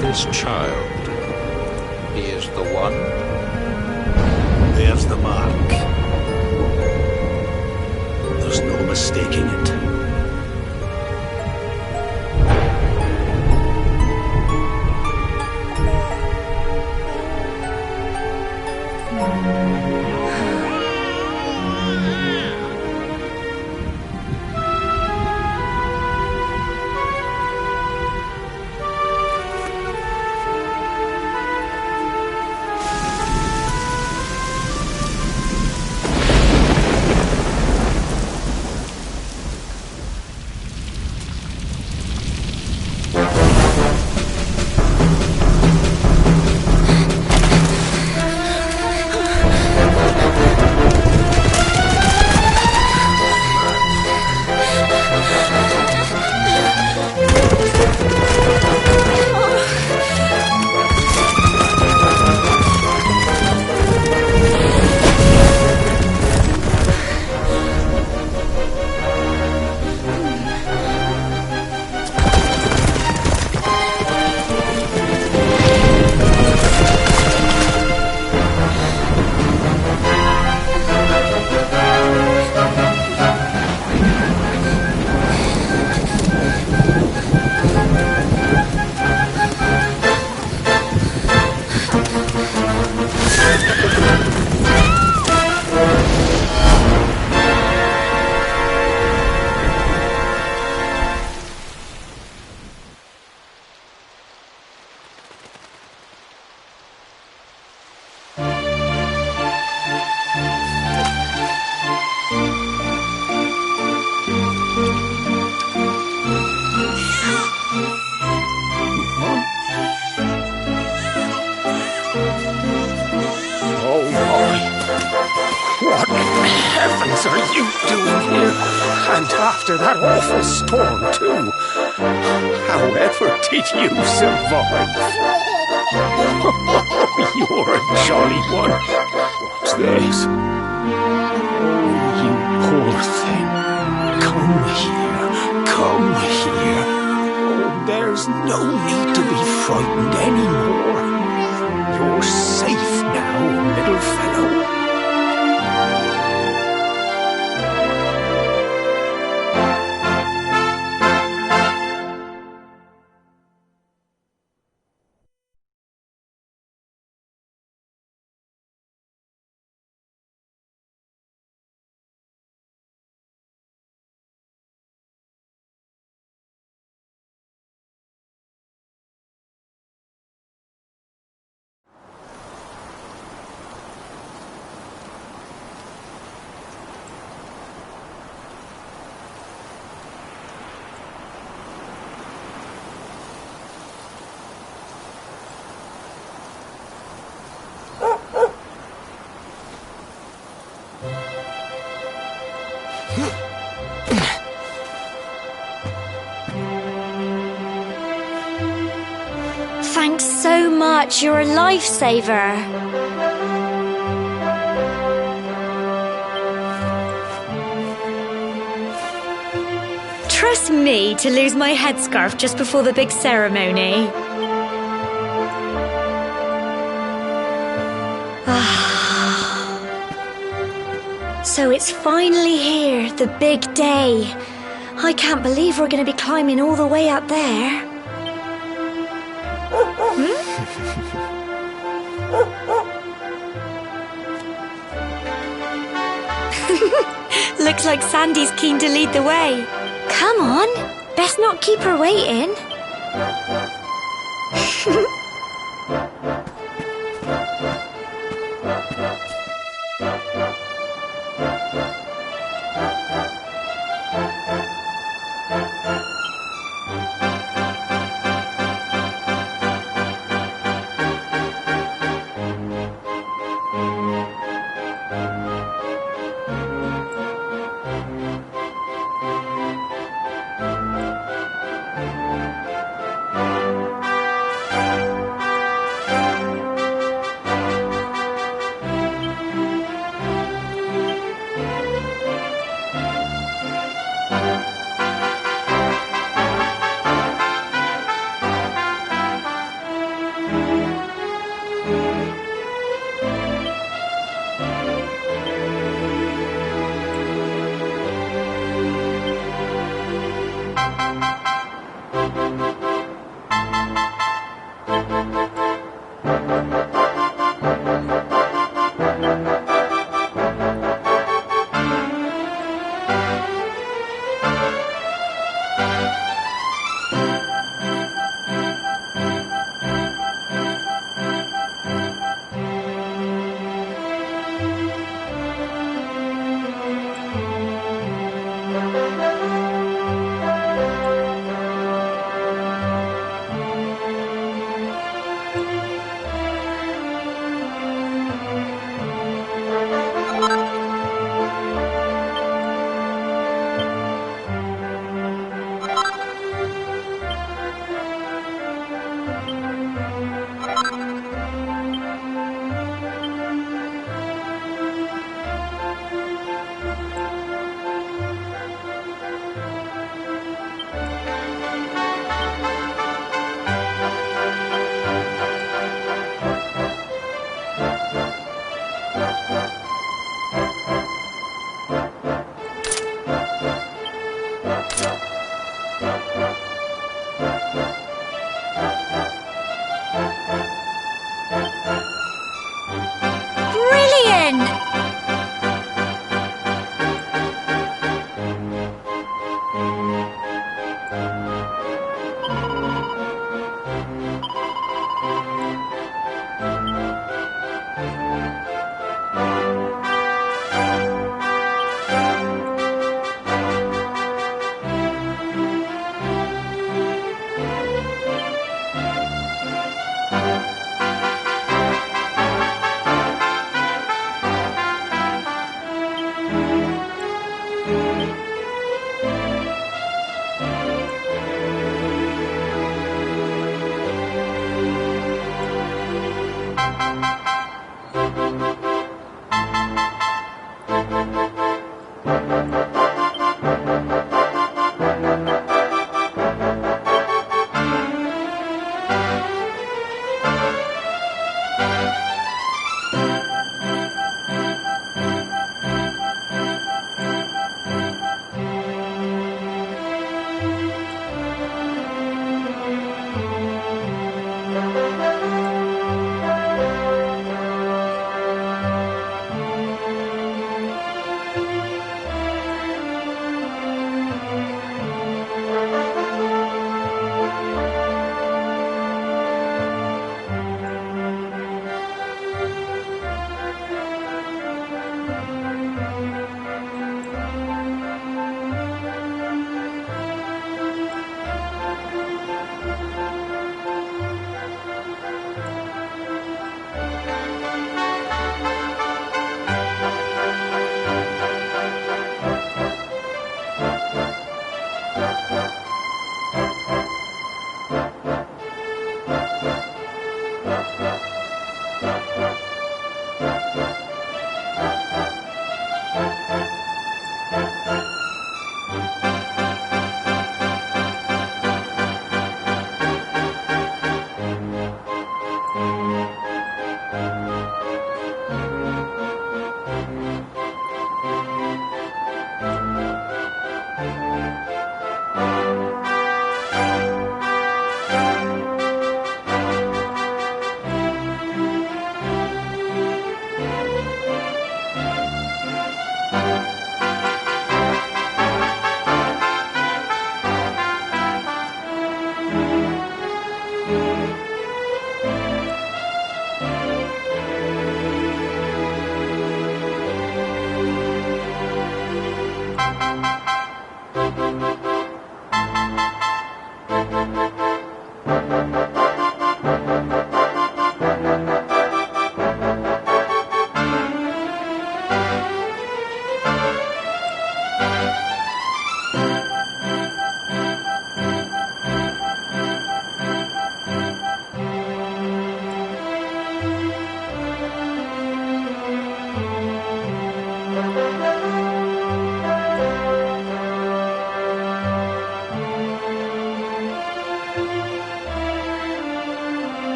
This child, he is the one? There's the mark. There's no mistaking it. What heavens are you doing here? And after that awful storm, too. However did you survive? You're a jolly one. What's this? Oh, you poor thing. Come here. Come here. Oh, there's no need to be frightened anymore. You're safe now, little fellow. Thanks so much, you're a lifesaver. Trust me to lose my headscarf just before the big ceremony. So it's finally here, the big day. I can't believe we're going to be climbing all the way up there. Looks like Sandy's keen to lead the way. Come on, best not keep her waiting.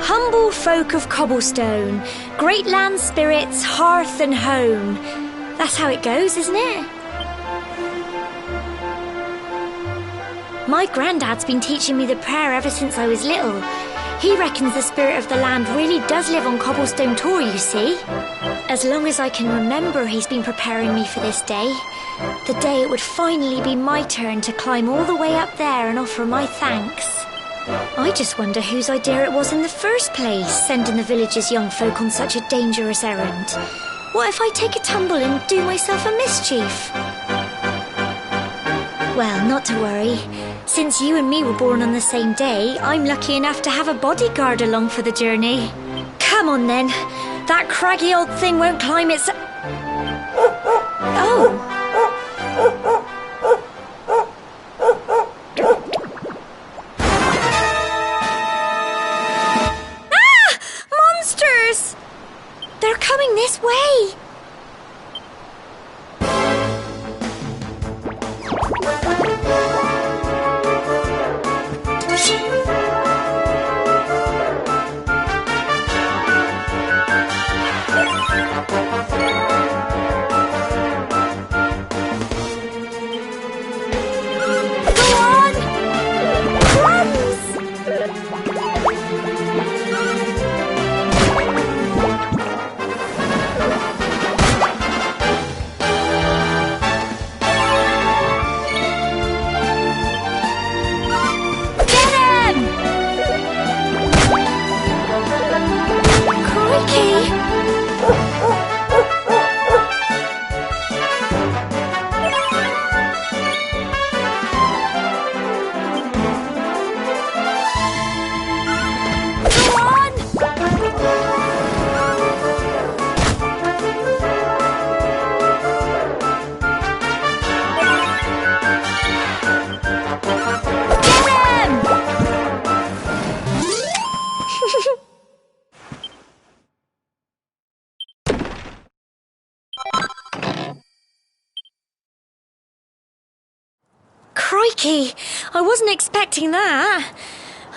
Humble folk of cobblestone, great land spirits, hearth and home. That's how it goes, isn't it? My granddad's been teaching me the prayer ever since I was little. He reckons the spirit of the land really does live on Cobblestone Tor, you see. As long as I can remember, he's been preparing me for this day. The day it would finally be my turn to climb all the way up there and offer my thanks. I just wonder whose idea it was in the first place, sending the village's young folk on such a dangerous errand. What if I take a tumble and do myself a mischief? Well, not to worry. Since you and me were born on the same day, I'm lucky enough to have a bodyguard along for the journey. Come on then. That craggy old thing won't climb its... Oh! They're coming this way! Crikey, I wasn't expecting that.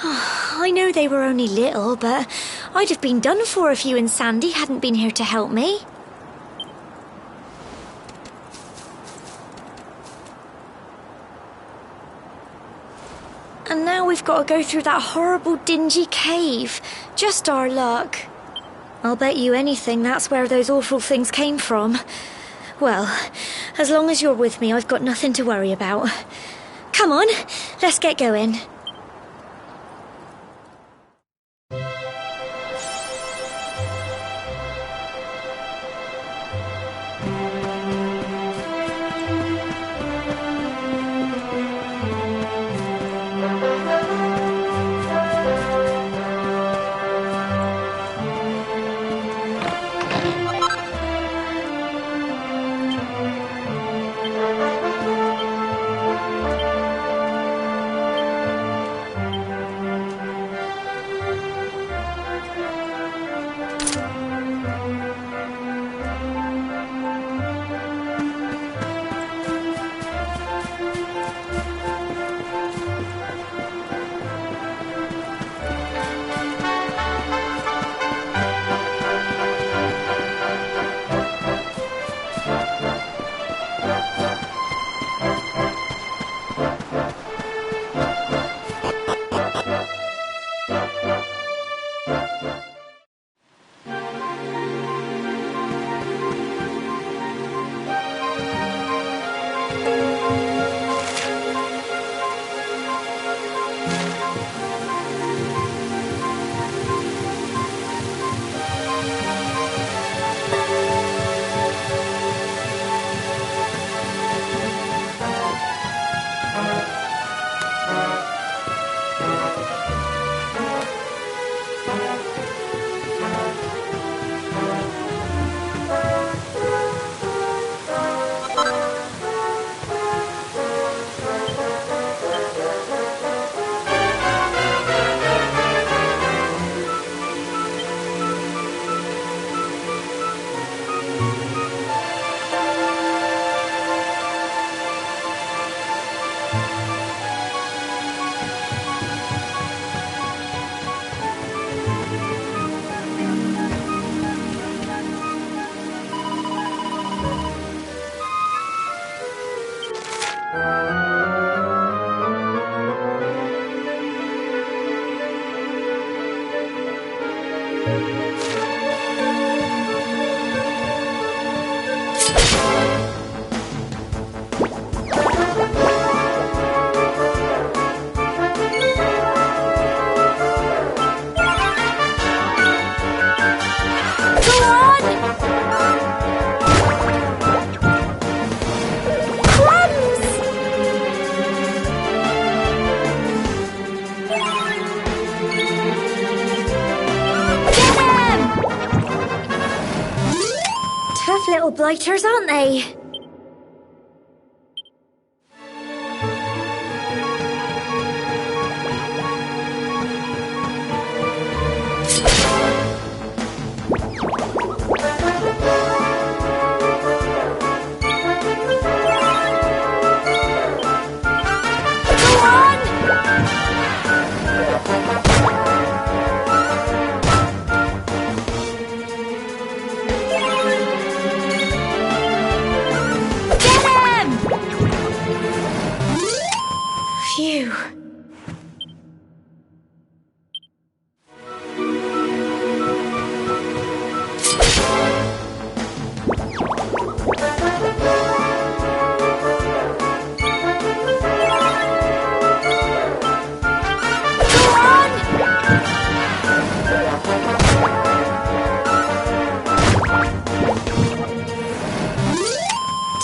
I know they were only little, but I'd have been done for if you and Sandy hadn't been here to help me. And now we've got to go through that horrible dingy cave. Just our luck. I'll bet you anything that's where those awful things came from. Well, as long as you're with me, I've got nothing to worry about. Come on, let's get going. Little blighters, aren't they? Phew.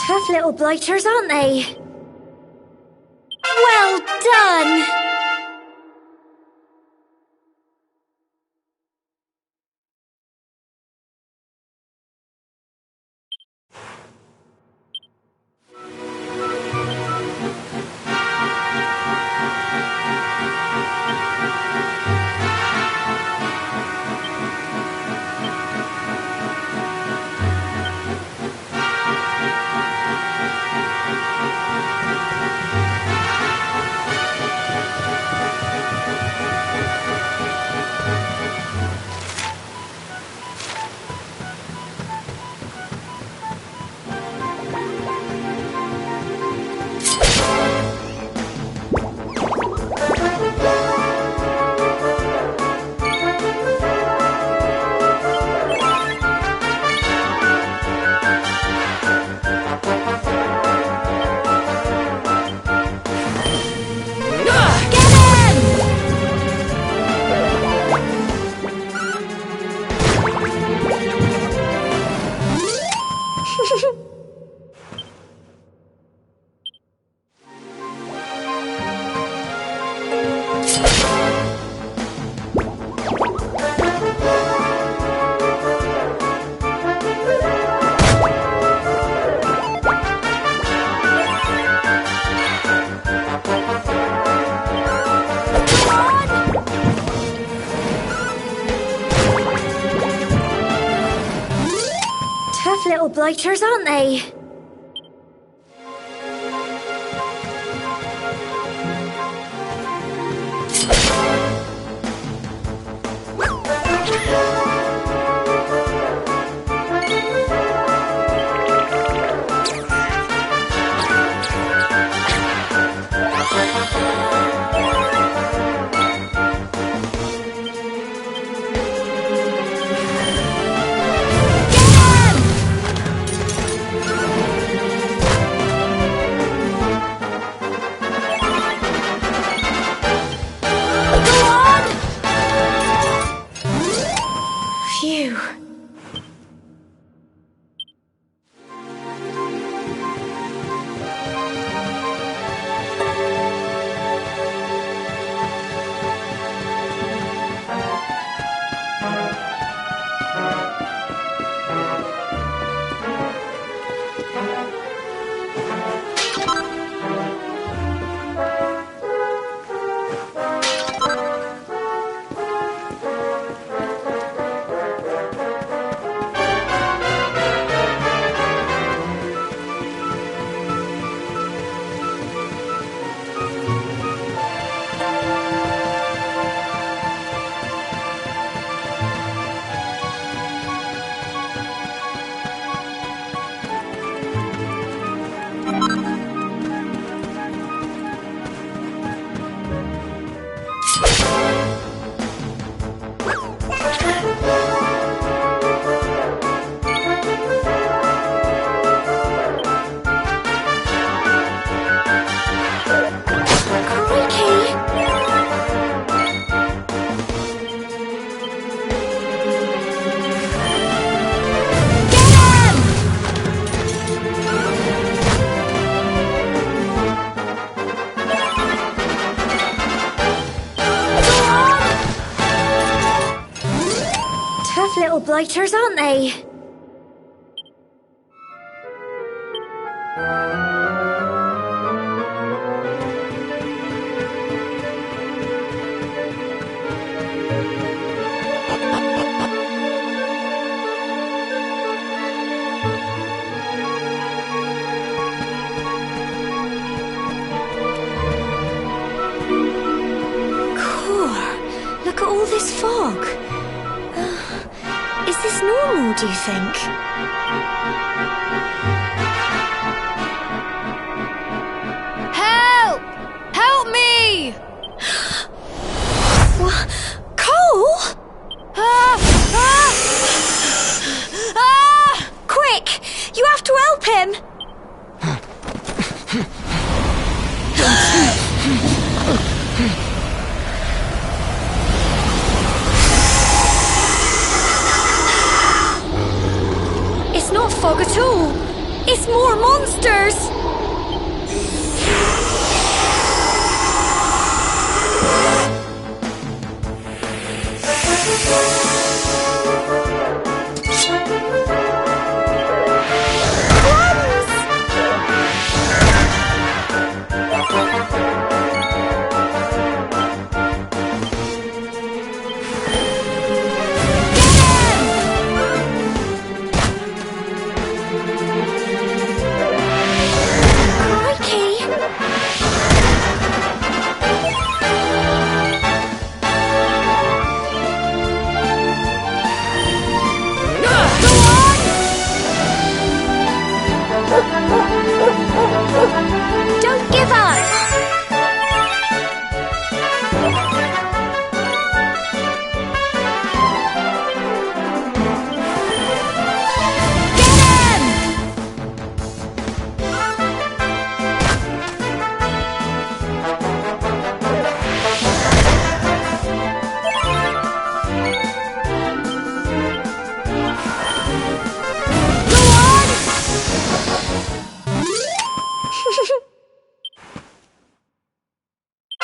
Tough little blighters, aren't they? Well done! Tough little blighters, aren't they? Phew. Tough little blighters, aren't they? Look at all this fog. Is this normal, do you think? Help! Help me! What? Cole? Quick! You have to help him! It's not fog at all. It's more monsters. Don't give up!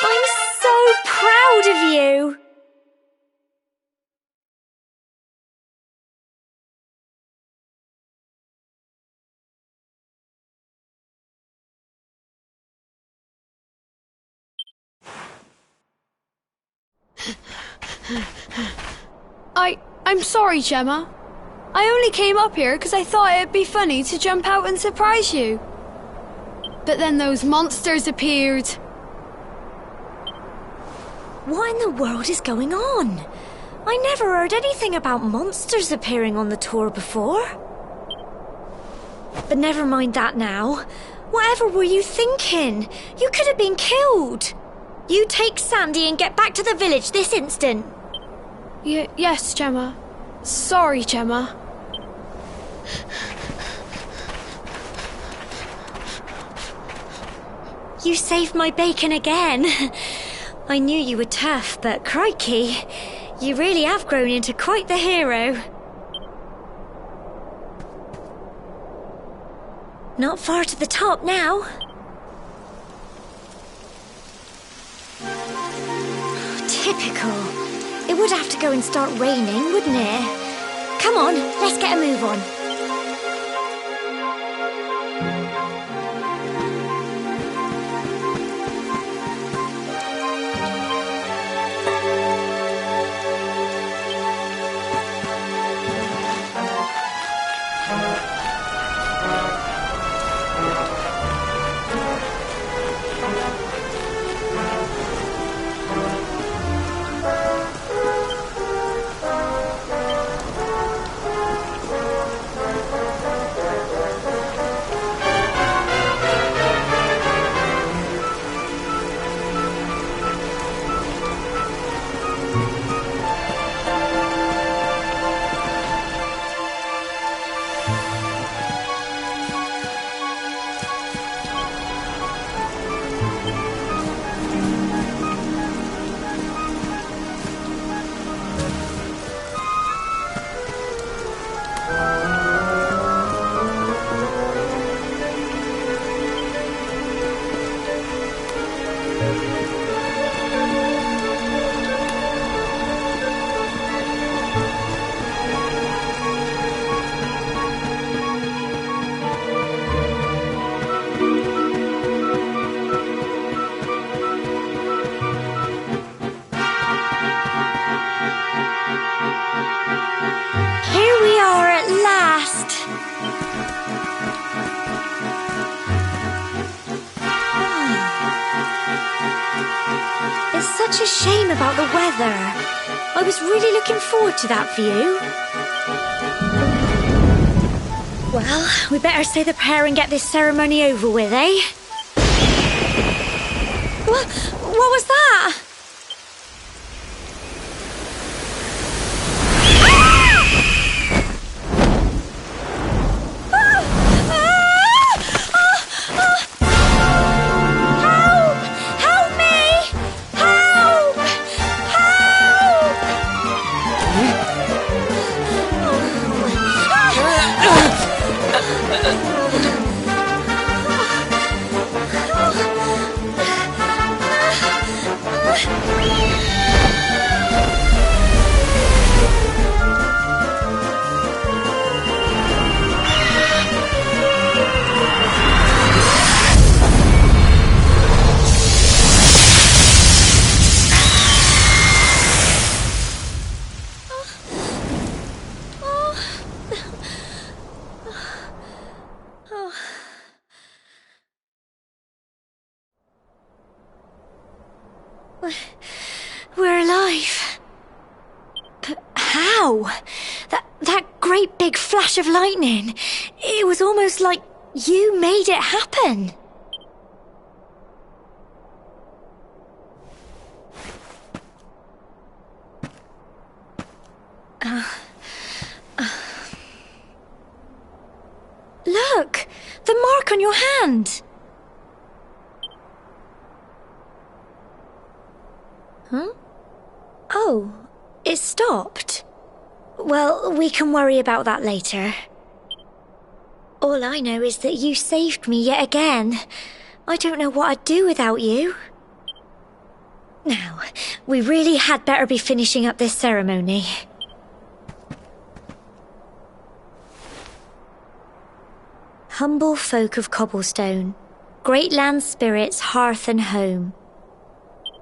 I'm so proud of you! I'm sorry, Gemma. I only came up here because I thought it'd be funny to jump out and surprise you. But then those monsters appeared. What in the world is going on? I never heard anything about monsters appearing on the tour before. But never mind that now. Whatever were you thinking? You could have been killed. You take Sandy and get back to the village this instant. Yes, Gemma. Sorry, Gemma. You saved my bacon again. I knew you were tough, but crikey, you really have grown into quite the hero. Not far to the top now. Typical. It would have to go and start raining, wouldn't it? Come on, let's get a move on. Such a shame about the weather. I was really looking forward to that view. Well, we better say the prayer and get this ceremony over with, eh? What was that? We're alive. But how? That great big flash of lightning. It was almost like you made it happen. Look! The mark on your hand! Huh? Oh, it stopped. Well, we can worry about that later. All I know is that you saved me yet again. I don't know what I'd do without you. Now, we really had better be finishing up this ceremony. Humble folk of Cobblestone, great land spirits, hearth and home.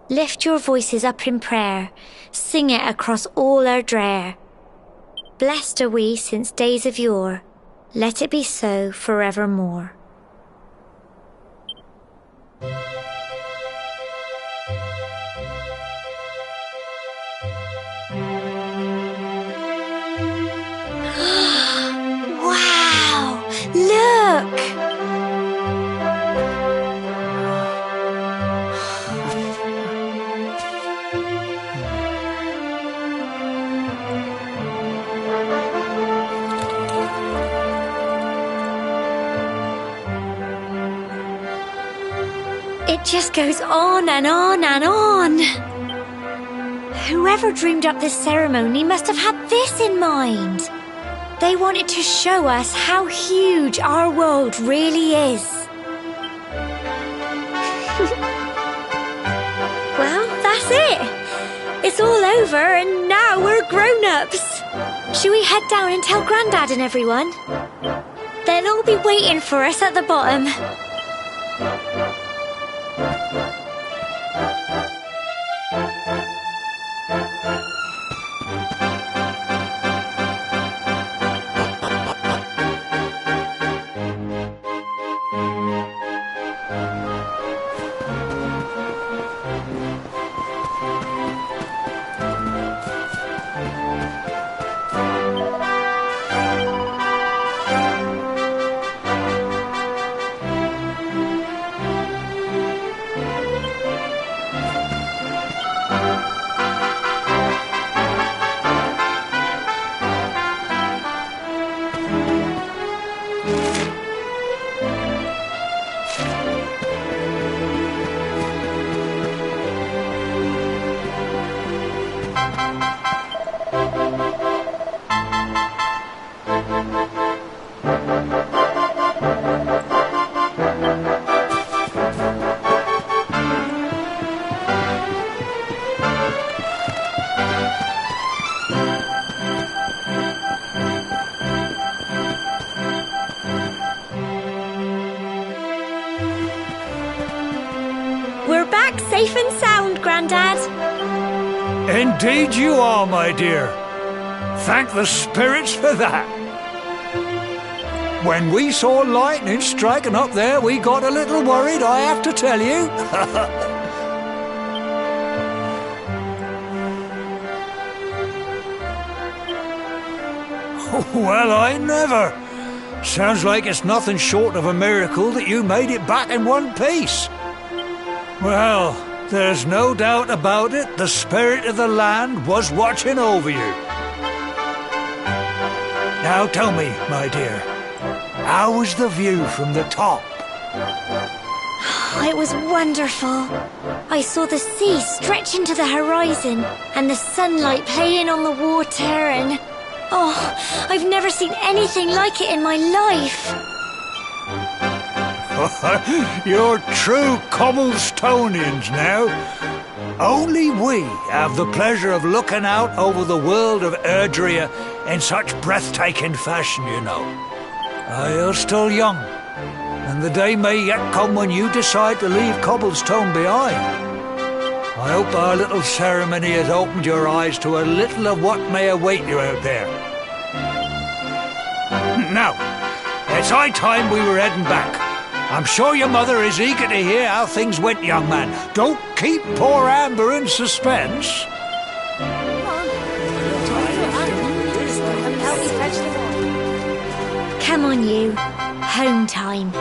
Lift your voices up in prayer, sing it across all our drear. Blessed are we since days of yore. Let it be so forevermore. Wow! Look! It just goes on and on and on. Whoever dreamed up this ceremony must have had this in mind. They wanted to show us how huge our world really is. Well, that's it. It's all over and now we're grown-ups. Shall we head down and tell Grandad and everyone? They'll all be waiting for us at the bottom. We're back safe and sound, Grandad. Indeed you are, my dear. Thank the spirits for that. When we saw lightning striking up there, we got a little worried, I have to tell you. Well, I never. Sounds like it's nothing short of a miracle that you made it back in one piece. Well, there's no doubt about it, the spirit of the land was watching over you. Now tell me, my dear, how was the view from the top? It was wonderful. I saw the sea stretch into the horizon and the sunlight playing on the water and... Oh, I've never seen anything like it in my life. You're true Cobblestonians now. Only we have the pleasure of looking out over the world of Erdrea in such breathtaking fashion, you know. You're still young, and the day may yet come when you decide to leave Cobblestone behind. I hope our little ceremony has opened your eyes to a little of what may await you out there. Now, it's high time we were heading back. I'm sure your mother is eager to hear how things went, young man. Don't keep poor Amber in suspense. Come on, you. Home time.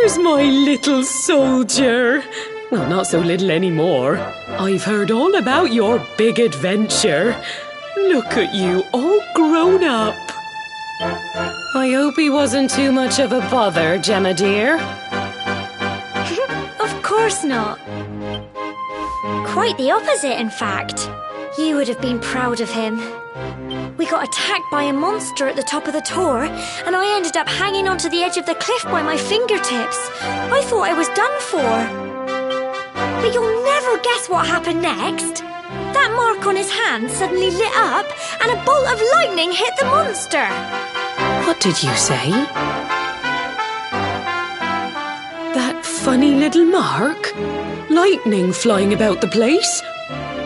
Here's my little soldier. Well, not so little anymore. I've heard all about your big adventure. Look at you, all grown up. I hope he wasn't too much of a bother, Gemma dear. Of course not. Quite the opposite, in fact. You would have been proud of him. We got attacked by a monster at the top of the tor, and I ended up hanging onto the edge of the cliff by my fingertips. I thought I was done for. But you'll never guess what happened next. That mark on his hand suddenly lit up, and a bolt of lightning hit the monster. What did you say? That funny little mark? Lightning flying about the place?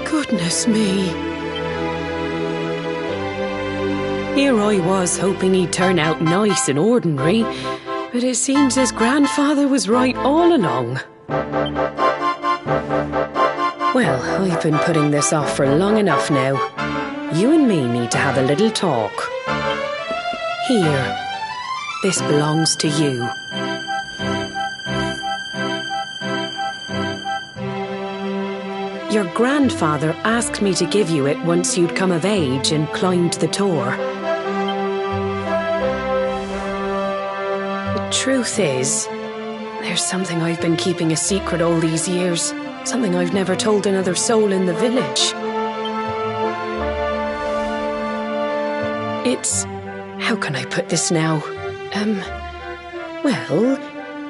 Goodness me. Here I was hoping he'd turn out nice and ordinary, but it seems his grandfather was right all along. Well, I've been putting this off for long enough now. You and me need to have a little talk. Here, this belongs to you. Your grandfather asked me to give you it once you'd come of age and climbed the tor. The truth is, there's something I've been keeping a secret all these years. Something I've never told another soul in the village. It's... how can I put this now? Well,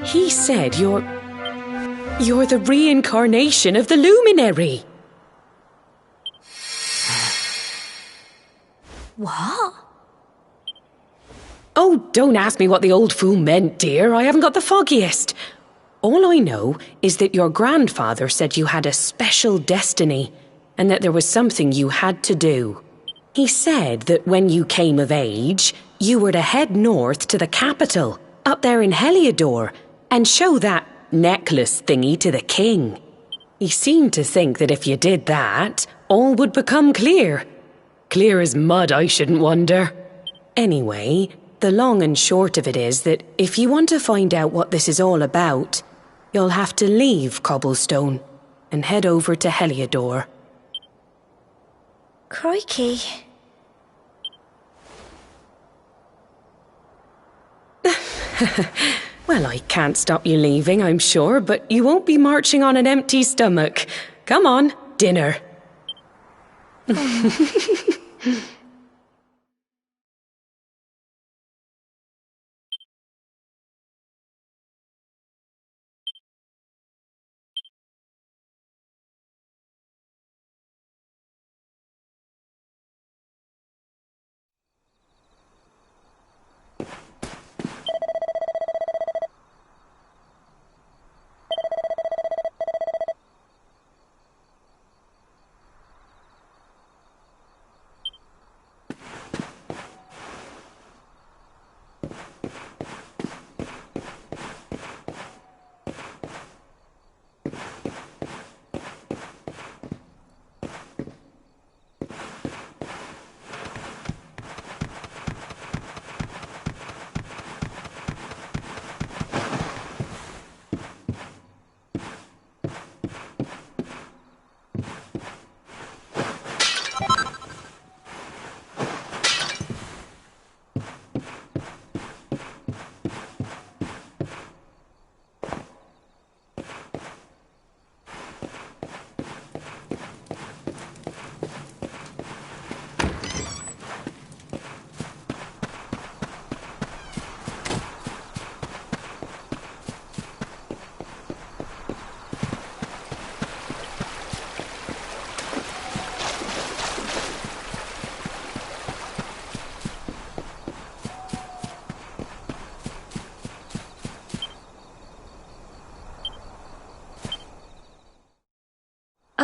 he said you're the reincarnation of the luminary. What? Oh, don't ask me what the old fool meant, dear. I haven't got the foggiest. All I know is that your grandfather said you had a special destiny and that there was something you had to do. He said that when you came of age, you were to head north to the capital, up there in Heliodor, and show that necklace thingy to the king. He seemed to think that if you did that, all would become clear. Clear as mud, I shouldn't wonder. Anyway, the long and short of it is that if you want to find out what this is all about, you'll have to leave Cobblestone and head over to Heliodor. Crikey. Well, I can't stop you leaving, I'm sure, but you won't be marching on an empty stomach. Come on, dinner.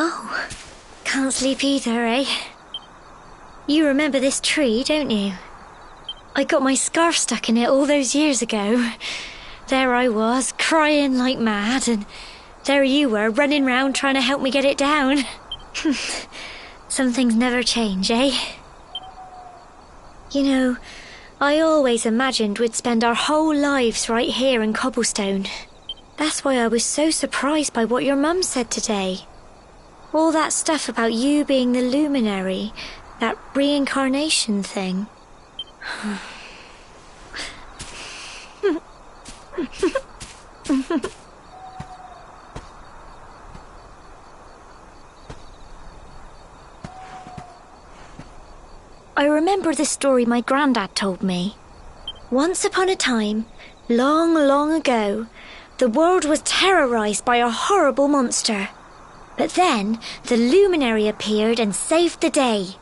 Oh, can't sleep either, eh? You remember this tree, don't you? I got my scarf stuck in it all those years ago. There I was, crying like mad, and there you were, running round trying to help me get it down. Some things never change, eh? You know, I always imagined we'd spend our whole lives right here in Cobblestone. That's why I was so surprised by what your mum said today. All that stuff about you being the luminary, that reincarnation thing. I remember the story my granddad told me. Once upon a time, long, long ago, the world was terrorized by a horrible monster. But then the luminary appeared and saved the day.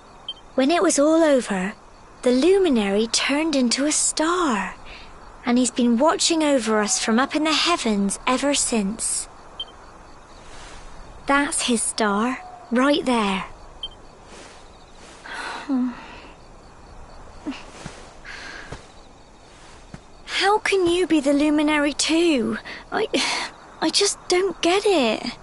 When it was all over, the luminary turned into a star, and he's been watching over us from up in the heavens ever since. That's his star, right there. How can you be the luminary too? I just don't get it.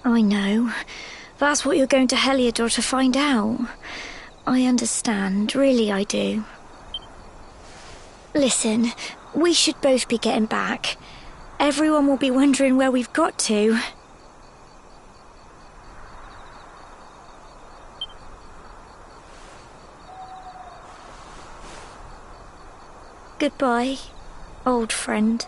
I know. That's what you're going to Heliodor to find out. I understand, really I do. Listen, we should both be getting back. Everyone will be wondering where we've got to. Goodbye, old friend.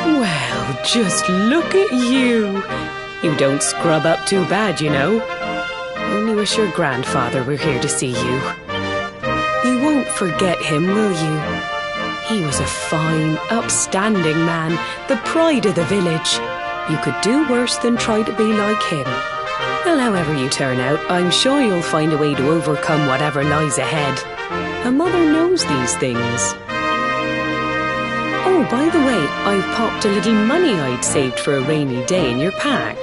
Well, just look at you. You don't scrub up too bad, you know. Only wish your grandfather were here to see you. You won't forget him, will you? He was a fine, upstanding man, the pride of the village. You could do worse than try to be like him. Well, however you turn out, I'm sure you'll find a way to overcome whatever lies ahead. A mother knows these things. Oh, by the way, I've popped a little money I'd saved for a rainy day in your pack.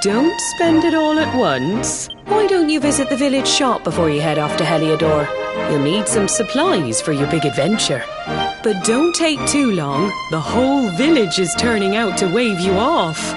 Don't spend it all at once. Why don't you visit the village shop before you head off to Heliodor? You'll need some supplies for your big adventure. But don't take too long. The whole village is turning out to wave you off.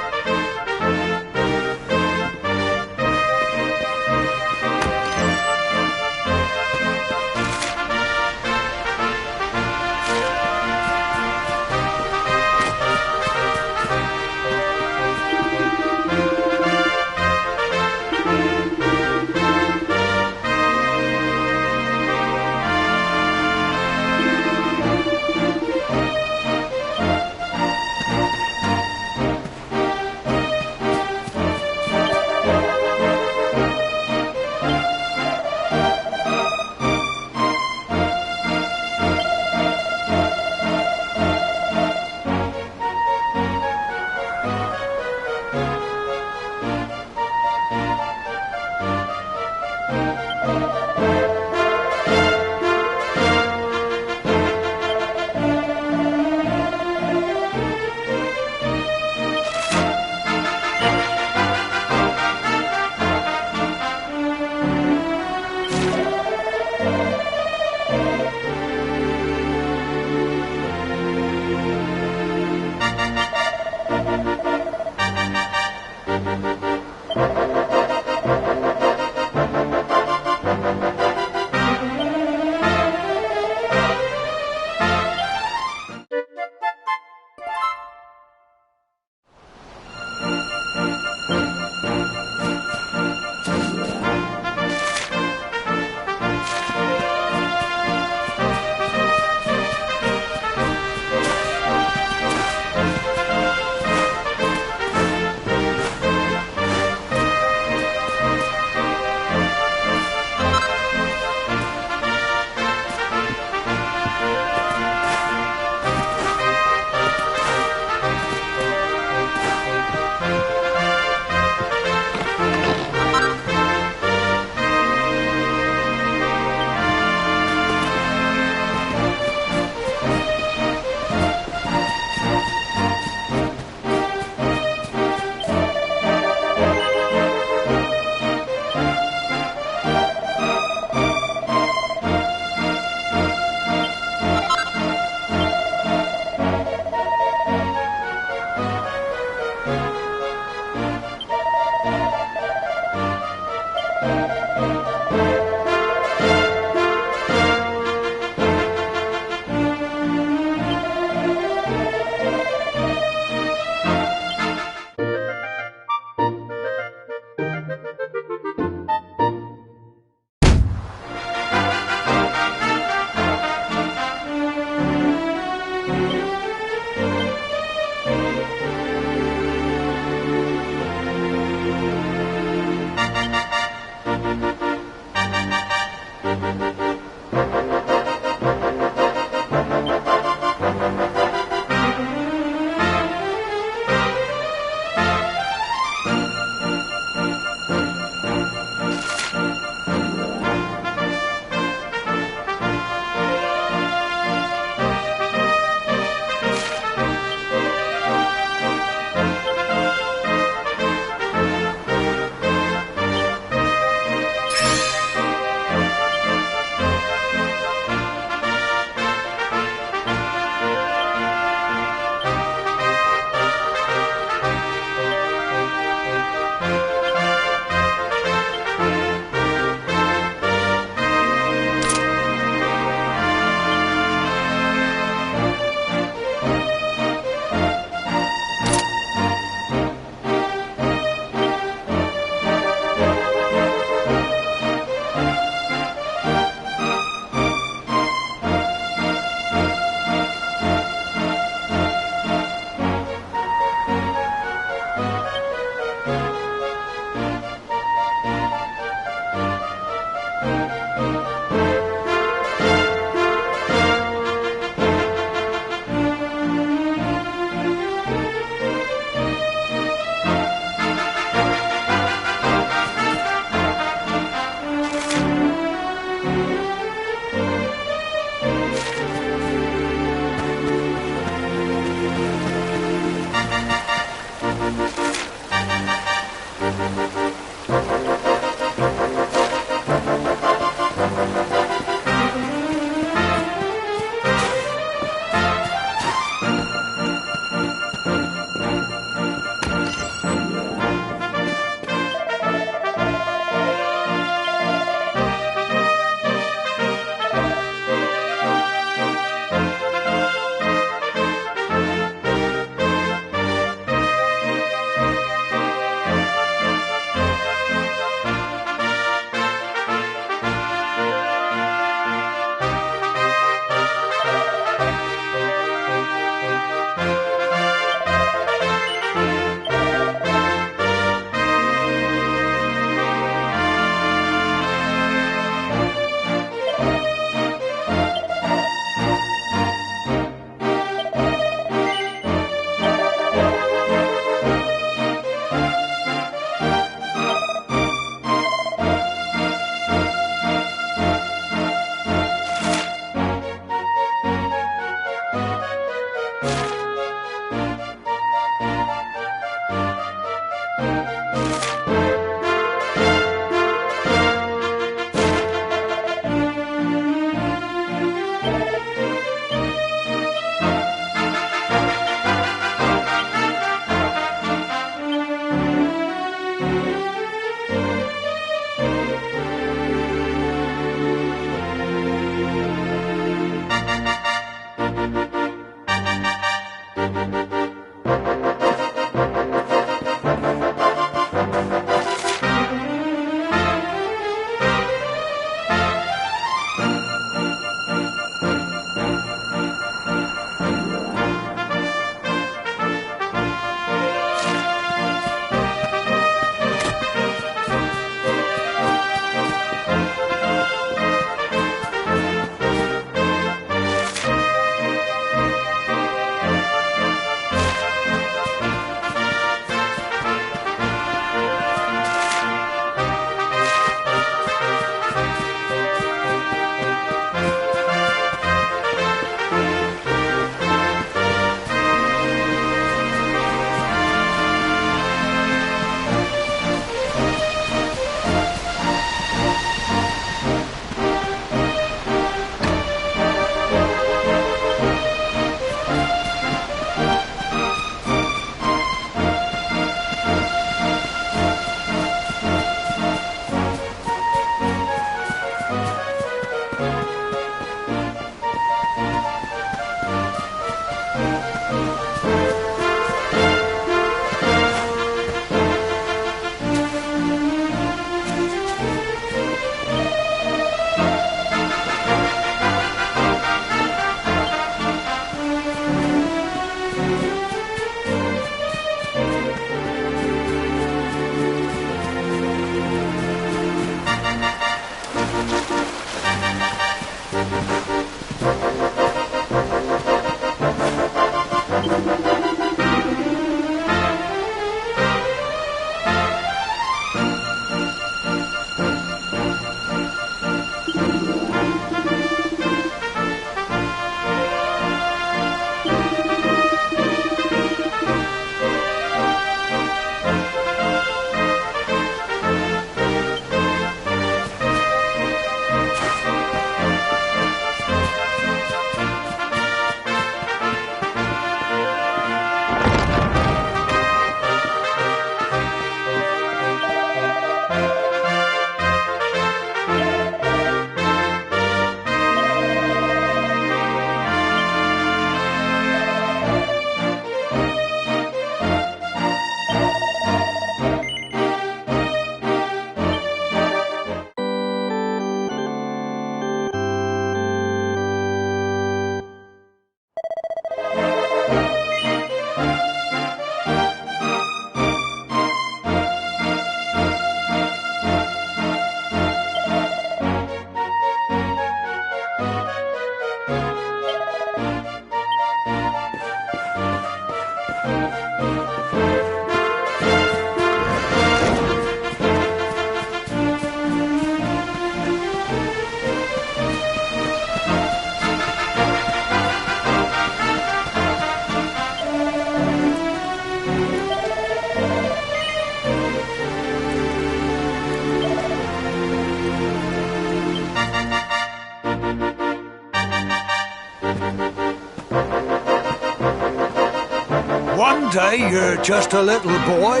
One day you're just a little boy,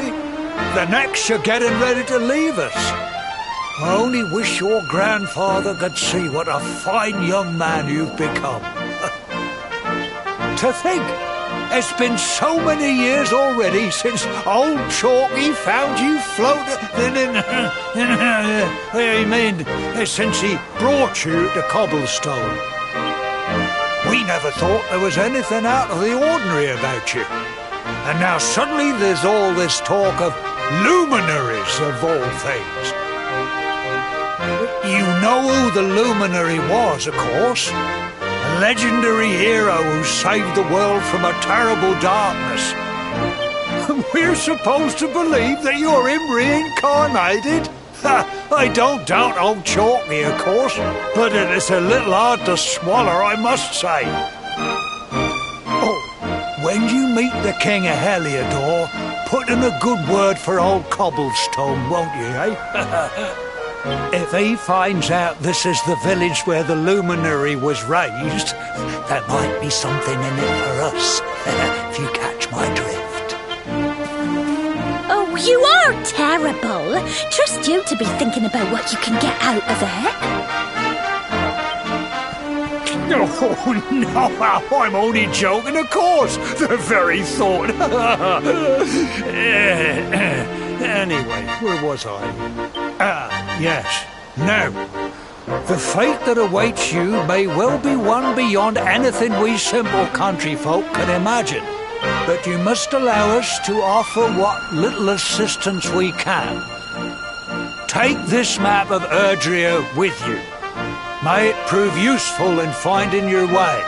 the next you're getting ready to leave us. I only wish your grandfather could see what a fine young man you've become. To think, it's been so many years already since old Chalky found you floating. I mean, since he brought you to Cobblestone. We never thought there was anything out of the ordinary about you. And now suddenly there's all this talk of luminaries of all things. You know who the luminary was, of course. A legendary hero who saved the world from a terrible darkness. We're supposed to believe that you're him reincarnated? I don't doubt old Chalky, of course, but it is a little hard to swallow, I must say. When you meet the King of Heliodor, put in a good word for old Cobblestone, won't you, eh? If he finds out this is the village where the luminary was raised, there might be something in it for us, if you catch my drift. Oh, you are terrible. Trust you to be thinking about what you can get out of it. Oh, no, I'm only joking, of course. The very thought. Anyway, where was I? Yes. Now, the fate that awaits you may well be one beyond anything we simple country folk can imagine. But you must allow us to offer what little assistance we can. Take this map of Erdrea with you. May it prove useful in finding your way.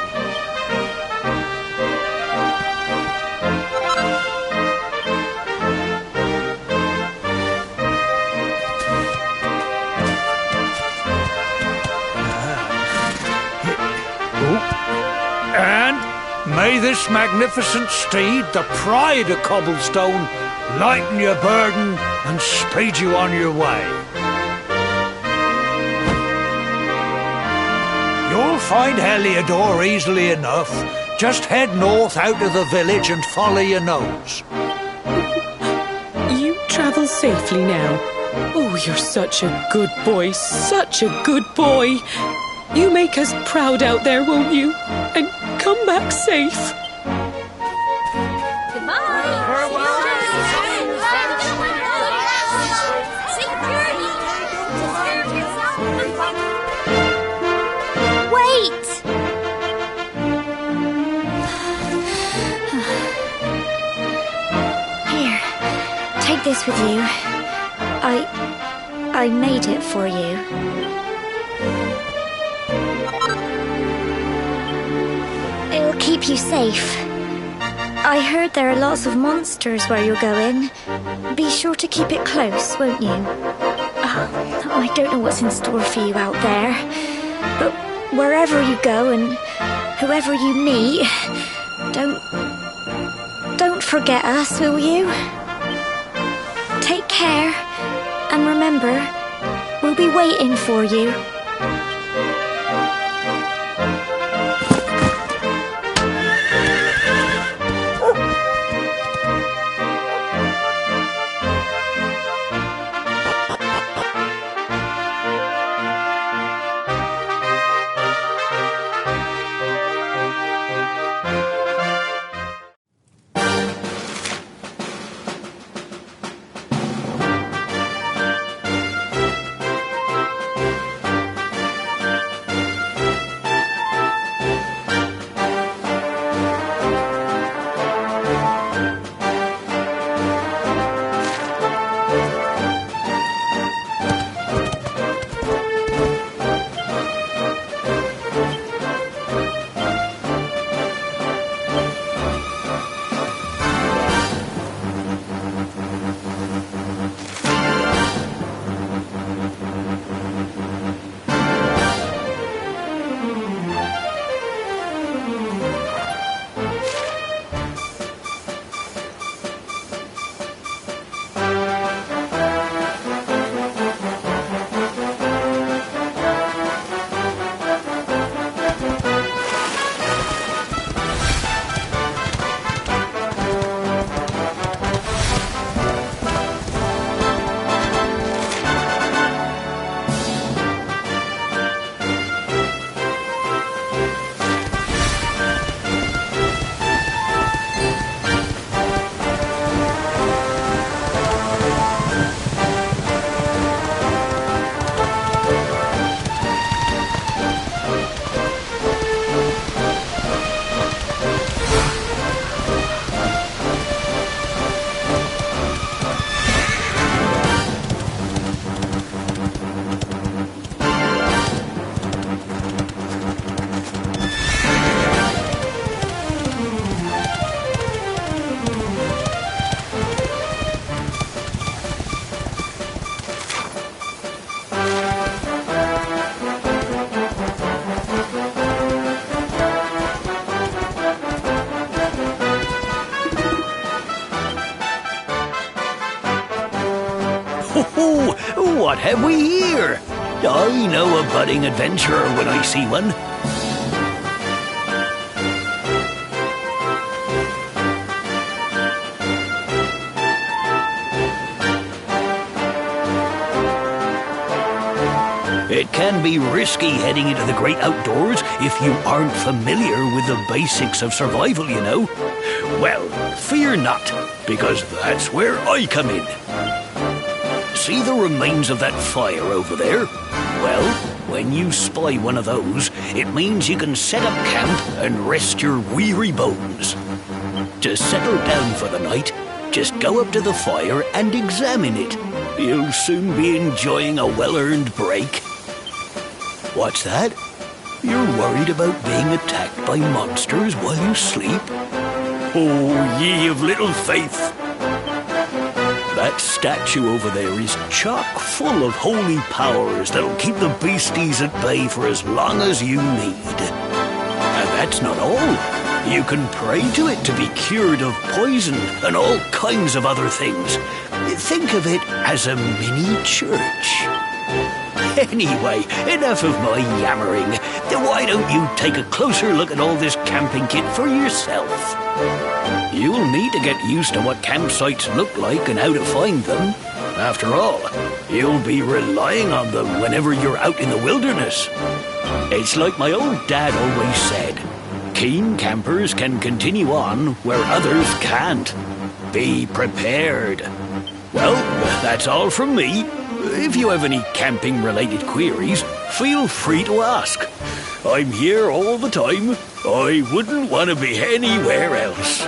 And may this magnificent steed, the pride of Cobblestone, lighten your burden and speed you on your way. You'll find Heliodor easily enough. Just head north out of the village and follow your nose. You travel safely now. Oh, you're such a good boy, such a good boy. You make us proud out there, won't you? And come back safe. This with you. I made it for you. It'll keep you safe. I heard there are lots of monsters where you're going. Be sure to keep it close, won't you? I don't know what's in store for you out there, but wherever you go and whoever you meet, don't forget us, will you? Take care, and remember, we'll be waiting for you. Ho, what have we here? I know a budding adventurer when I see one. It can be risky heading into the great outdoors if you aren't familiar with the basics of survival, you know. Well, fear not, because that's where I come in. See the remains of that fire over there? Well, when you spy one of those, it means you can set up camp and rest your weary bones. To settle down for the night, just go up to the fire and examine it. You'll soon be enjoying a well-earned break. What's that? You're worried about being attacked by monsters while you sleep? Oh, ye of little faith! That statue over there is chock full of holy powers that'll keep the beasties at bay for as long as you need. And that's not all. You can pray to it to be cured of poison and all kinds of other things. Think of it as a mini church. Anyway, enough of my yammering. Then why don't you take a closer look at all this camping kit for yourself? You'll need to get used to what campsites look like and how to find them. After all, you'll be relying on them whenever you're out in the wilderness. It's like my old dad always said, keen campers can continue on where others can't. Be prepared. Well, that's all from me. If you have any camping-related queries, feel free to ask. I'm here all the time. I wouldn't want to be anywhere else.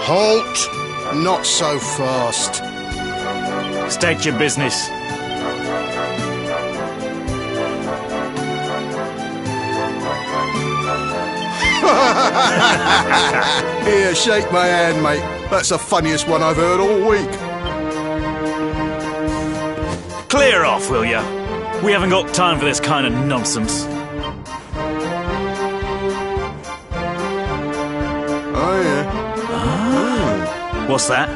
Halt! Not so fast. State your business. Here, shake my hand, mate. That's the funniest one I've heard all week. Clear off, will ya? We haven't got time for this kind of nonsense. Oh, yeah. What's that?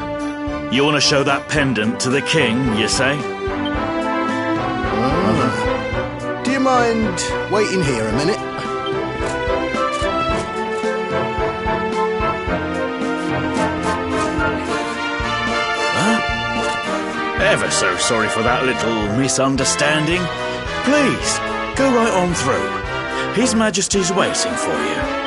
You want to show that pendant to the king, you say? Do you mind waiting here a minute? Ever so sorry for that little misunderstanding. Please, go right on through. His Majesty's waiting for you.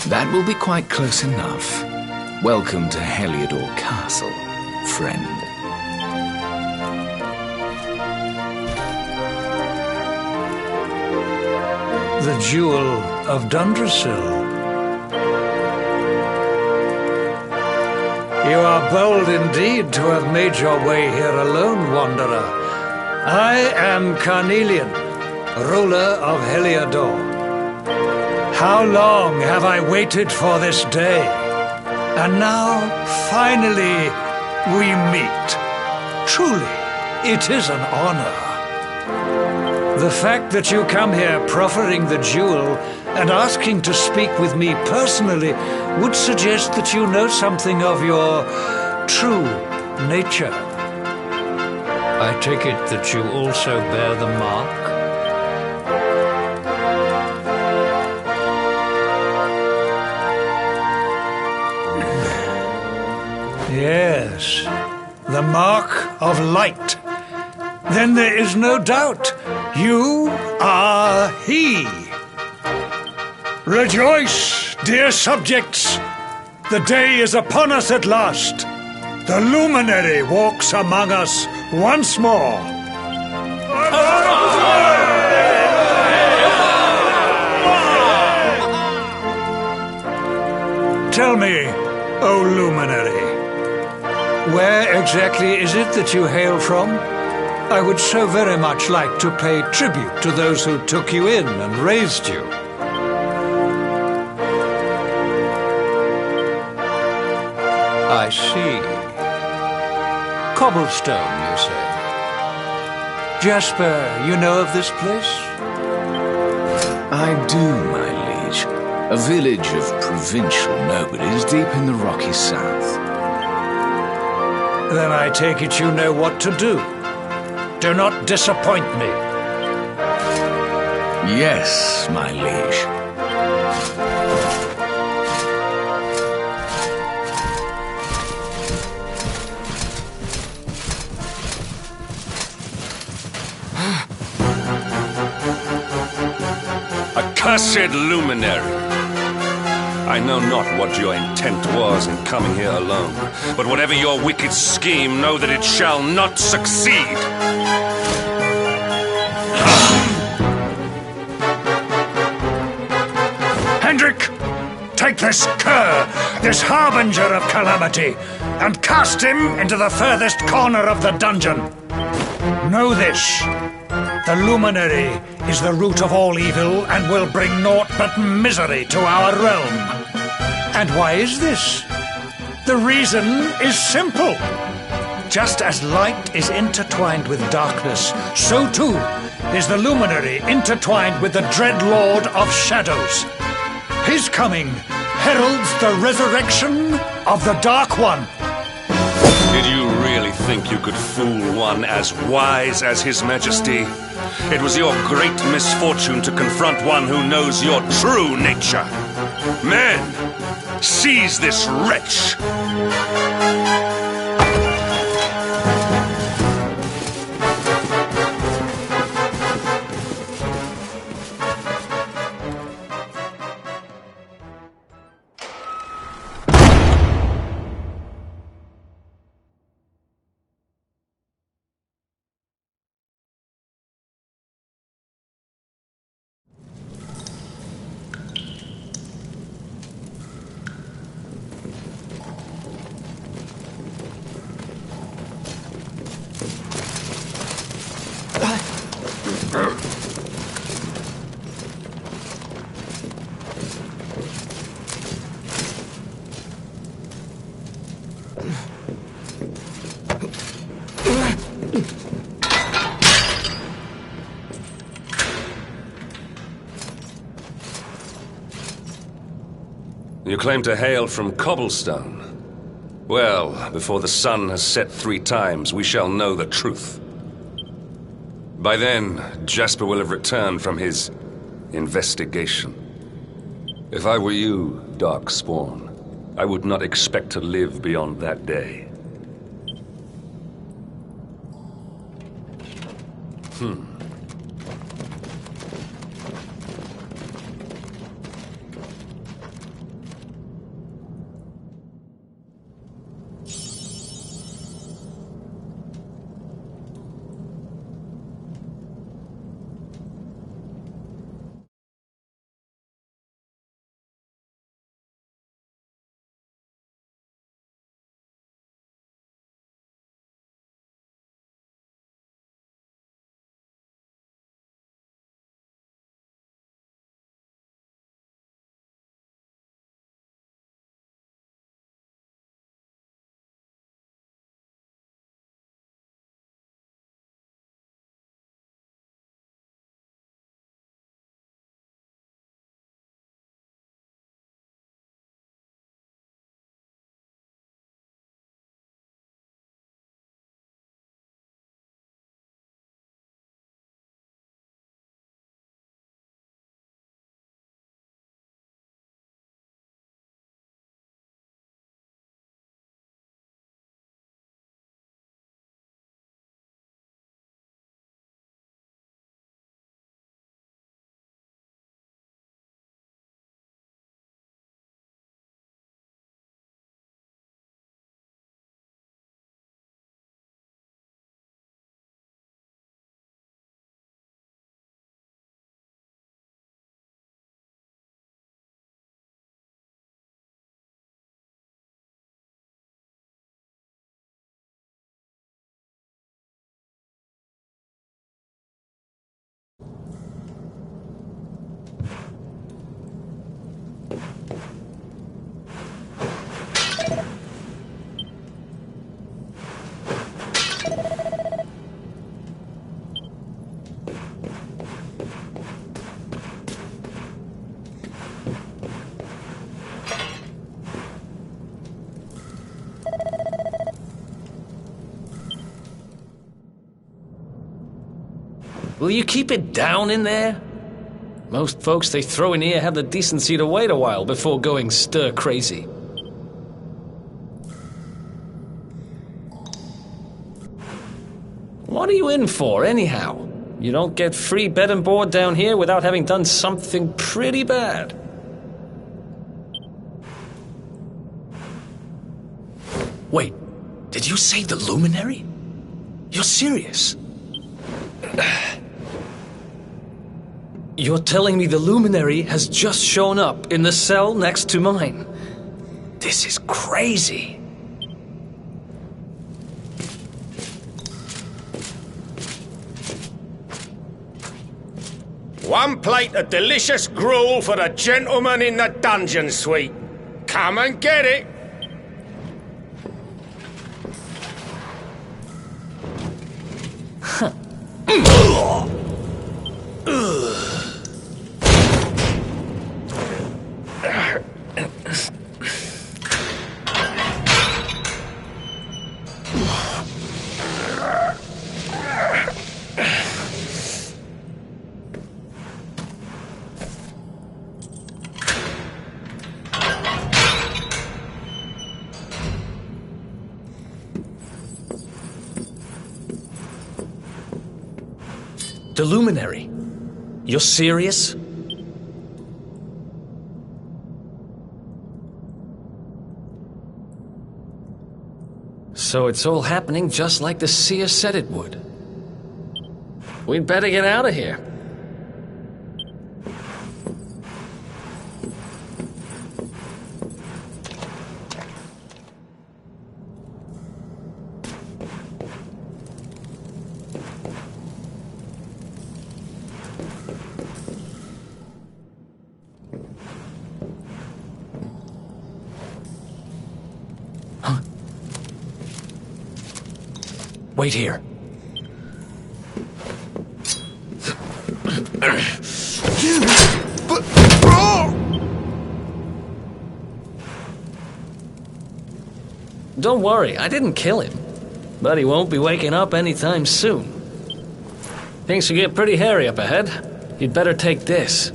That will be quite close enough. Welcome to Heliodor Castle, friend. The Jewel of Dundrasil. You are bold indeed to have made your way here alone, wanderer. I am Carnelian, ruler of Heliodor. How long have I waited for this day? And now, finally, we meet. Truly, it is an honor. The fact that you come here proffering the jewel and asking to speak with me personally would suggest that you know something of your true nature. I take it that you also bear the mark? Yes, the mark of light. Then there is no doubt you are he. Rejoice, dear subjects. The day is upon us at last. The luminary walks among us once more. Tell me, O luminary, where exactly is it that you hail from? I would so very much like to pay tribute to those who took you in and raised you. I see. Cobblestone, you say? Jasper, you know of this place? I do, my liege. A village of provincial nobles deep in the rocky south. Then I take it you know what to do. Do not disappoint me. Yes, my liege. Accursed luminary! I know not what your intent was in coming here alone, but whatever your wicked scheme, know that it shall not succeed! take this cur, this harbinger of calamity, and cast him into the furthest corner of the dungeon. Know this. The luminary is the root of all evil and will bring naught but misery to our realm. And why is this? The reason is simple. Just as light is intertwined with darkness, so too is the luminary intertwined with the dread Lord of Shadows. His coming heralds the resurrection of the Dark One. Did you really think you could fool one as wise as His Majesty? It was your great misfortune to confront one who knows your true nature. Men, seize this wretch! You claim to hail from Cobblestone. Well, before the sun has set 3 times, we shall know the truth. By then, Jasper will have returned from his investigation. If I were you, Darkspawn, I would not expect to live beyond that day. Will you keep it down in there? Most folks they throw in here have the decency to wait a while before going stir crazy. What are you in for, anyhow? You don't get free bed and board down here without having done something pretty bad. Wait, did you say the Luminary? You're serious? You're telling me the luminary has just shown up in the cell next to mine? This is crazy. One plate of delicious gruel for the gentleman in the dungeon suite. Come and get it. The luminary. You're serious? So it's all happening just like the seer said it would. We'd better get out of here. Wait here. Don't worry, I didn't kill him. But he won't be waking up anytime soon. Things will get pretty hairy up ahead. You'd better take this.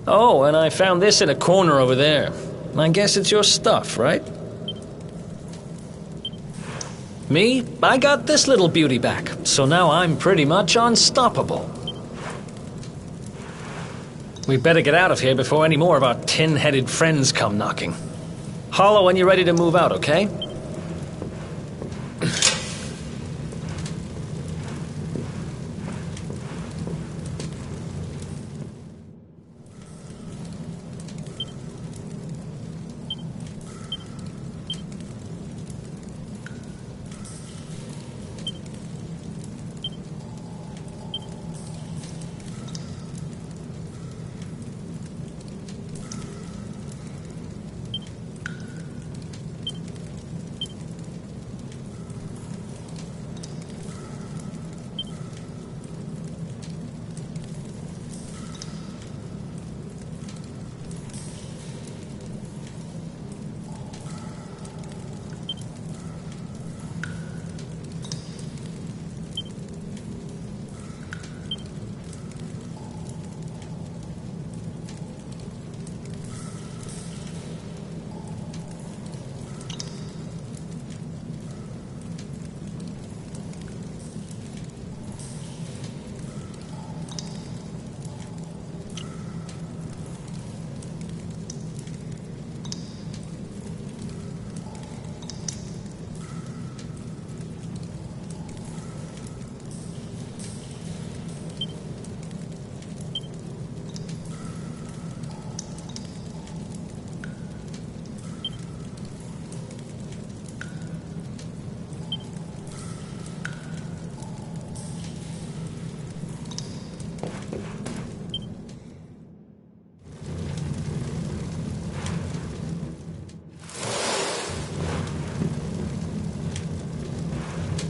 Oh, and I found this in a corner over there. I guess it's your stuff, right? Me? I got this little beauty back, so now I'm pretty much unstoppable. We better get out of here before any more of our tin-headed friends come knocking. Holler when you're ready to move out, okay?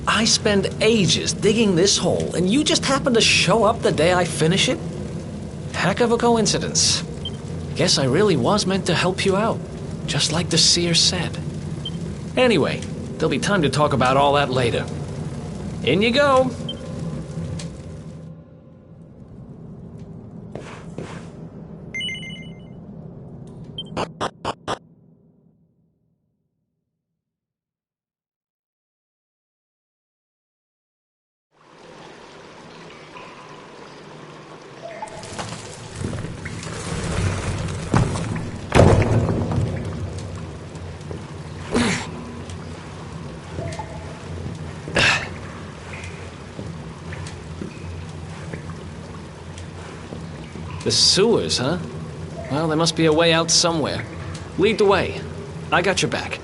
I spend ages digging this hole, and you just happen to show up the day I finish it? Heck of a coincidence. Guess I really was meant to help you out, just like the seer said. Anyway, there'll be time to talk about all that later. In you go. The sewers, huh? Well, there must be a way out somewhere. Lead the way. I got your back.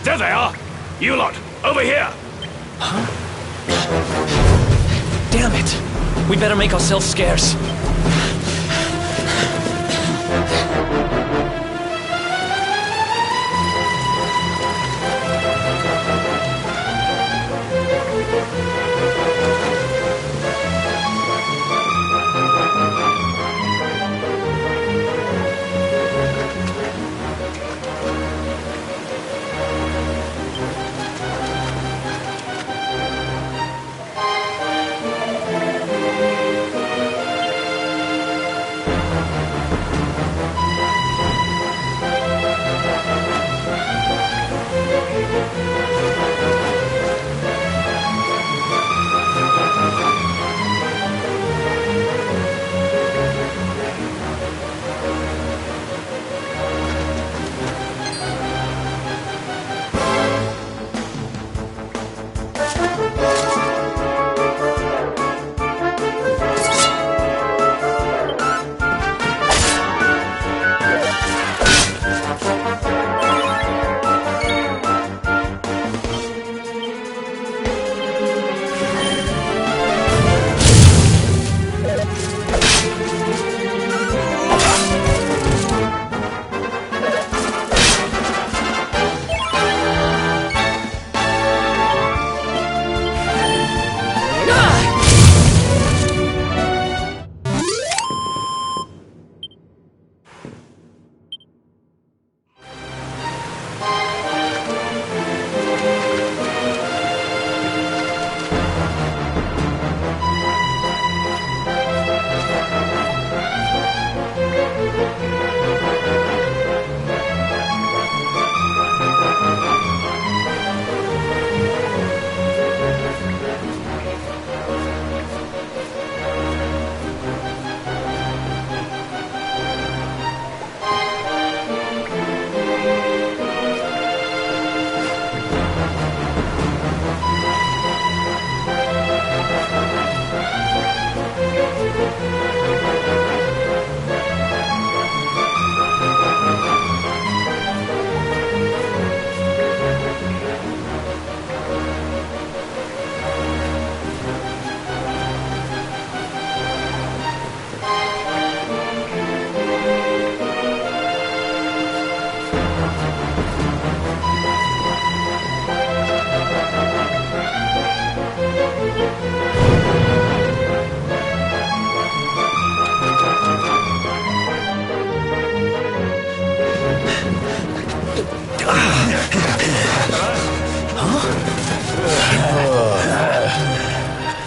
There they are! You lot, over here! Huh? Damn it! We better make ourselves scarce.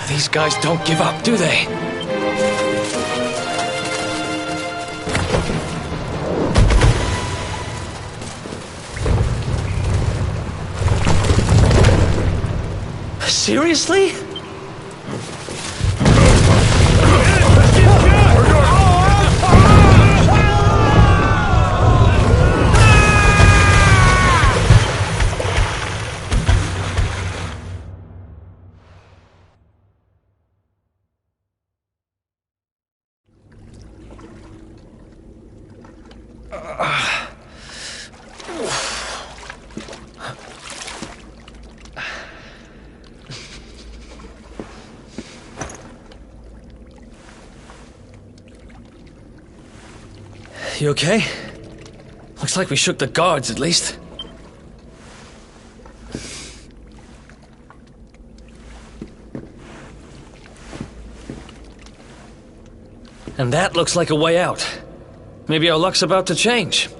These guys don't give up, do they? Seriously? You okay? Looks like we shook the guards, at least. And that looks like a way out. Maybe our luck's about to change.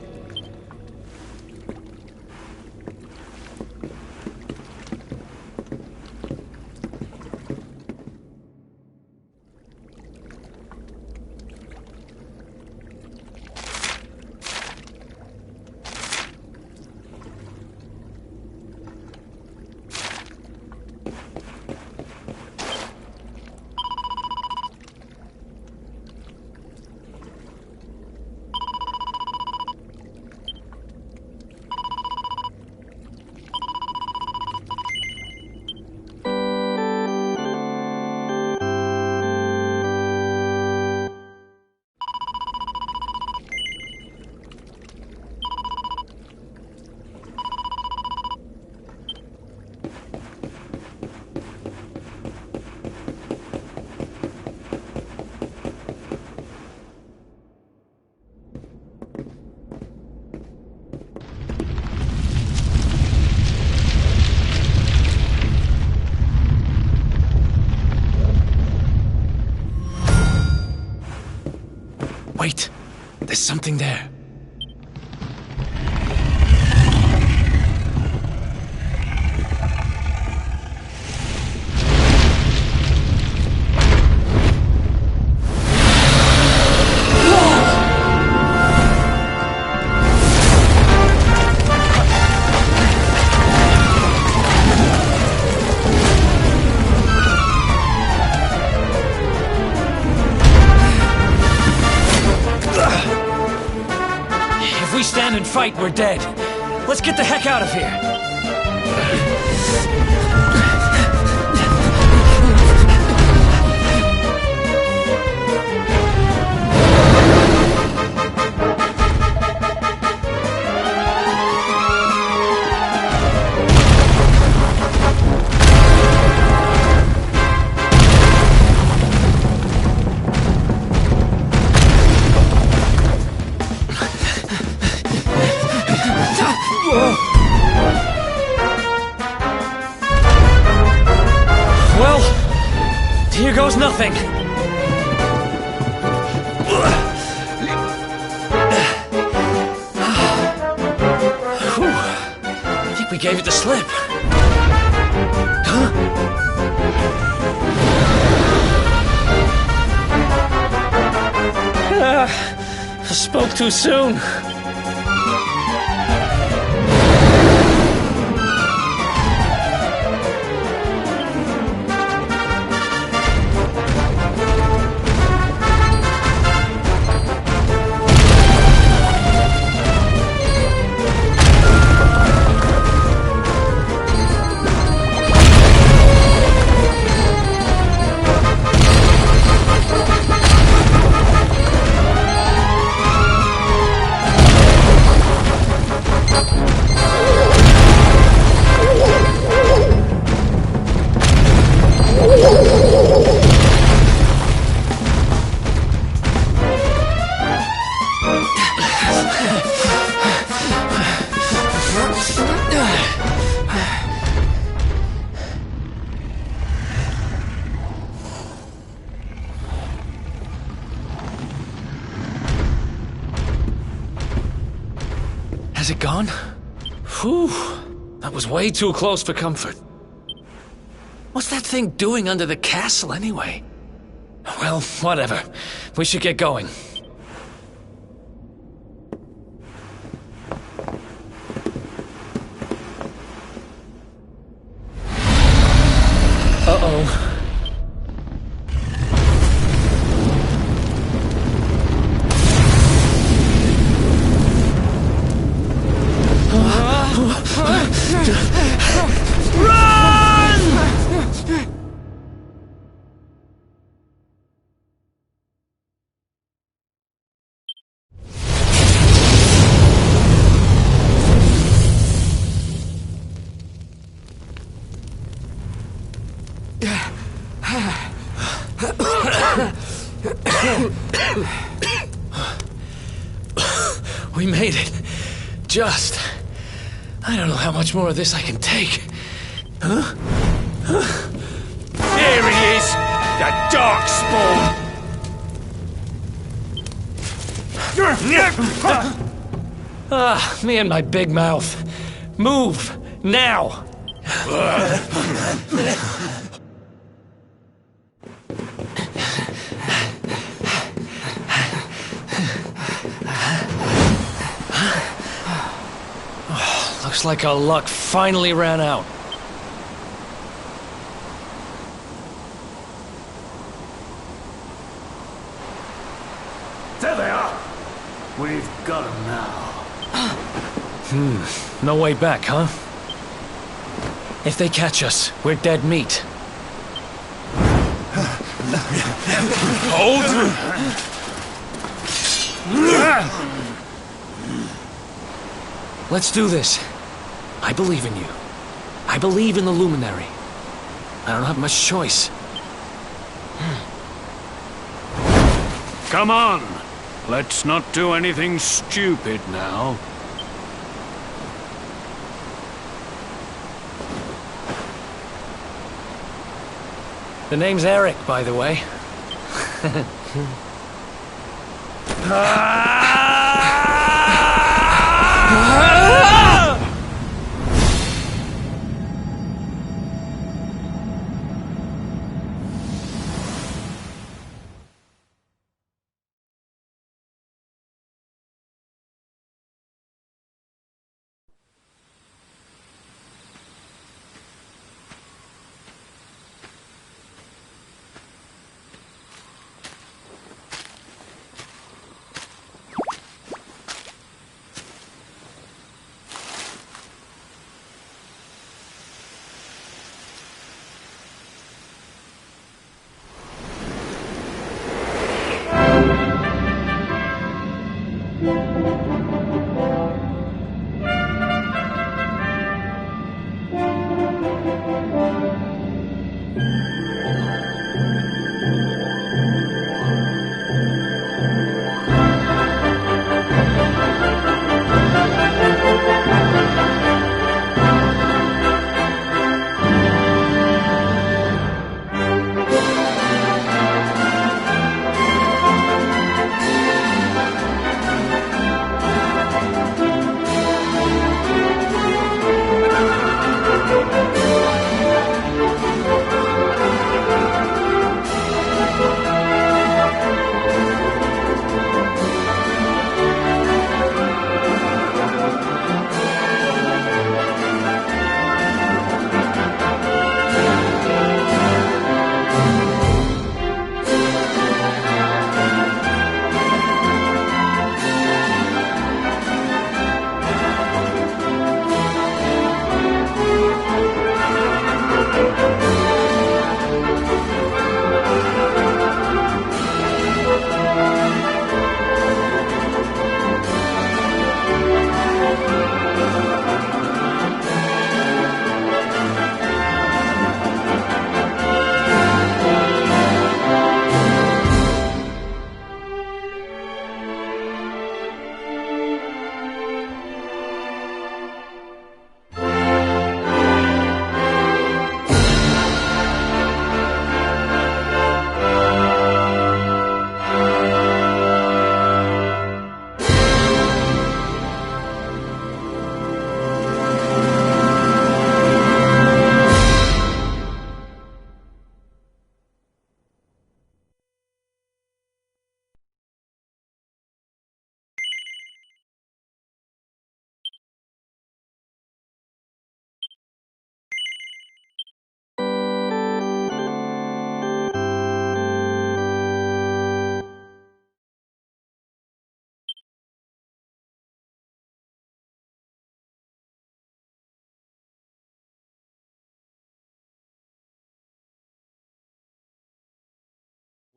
Wait, there's something there. If we stand and fight, we're dead. Let's get the heck out of here. Well, here goes nothing. Whew. I think we gave it the slip. Huh? I spoke too soon. Has it gone? Whew. That was way too close for comfort. What's that thing doing under the castle, anyway? Well, whatever. We should get going. Uh-oh. We made it. Just. I don't know how much more of this I can take. Huh? Here he is! The Darkspawn! Me and my big mouth. Move, now! Looks like our luck finally ran out. There they are. We've got them now. No way back, huh? If they catch us, we're dead meat. Hold! Let's do this. I believe in you. I believe in the Luminary. I don't have much choice. Come on. Let's not do anything stupid now. The name's Eric, by the way.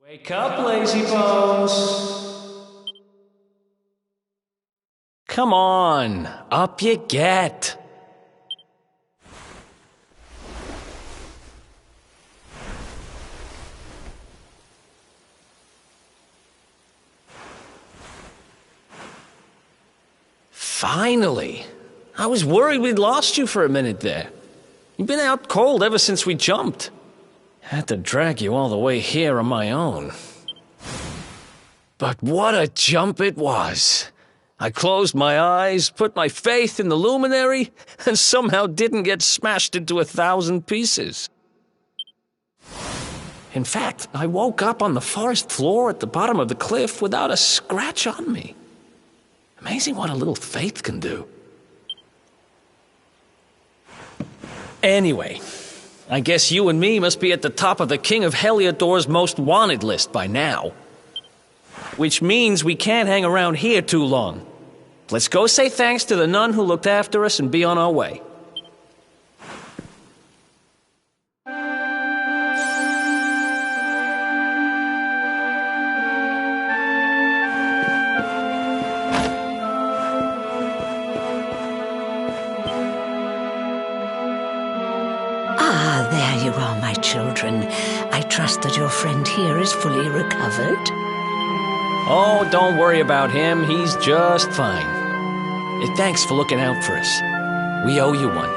Wake up, lazy bones! Come on, up you get! Finally! I was worried we'd lost you for a minute there. You've been out cold ever since we jumped. Had to drag you all the way here on my own. But what a jump it was. I closed my eyes, put my faith in the luminary, and somehow didn't get smashed into 1,000 pieces. In fact, I woke up on the forest floor at the bottom of the cliff without a scratch on me. Amazing what a little faith can do. Anyway, I guess you and me must be at the top of the King of Heliodor's most wanted list by now. Which means we can't hang around here too long. Let's go say thanks to the nun who looked after us and be on our way. Ah, there you are, my children. I trust that your friend here is fully recovered. Oh, don't worry about him. He's just fine. Thanks for looking out for us. We owe you one.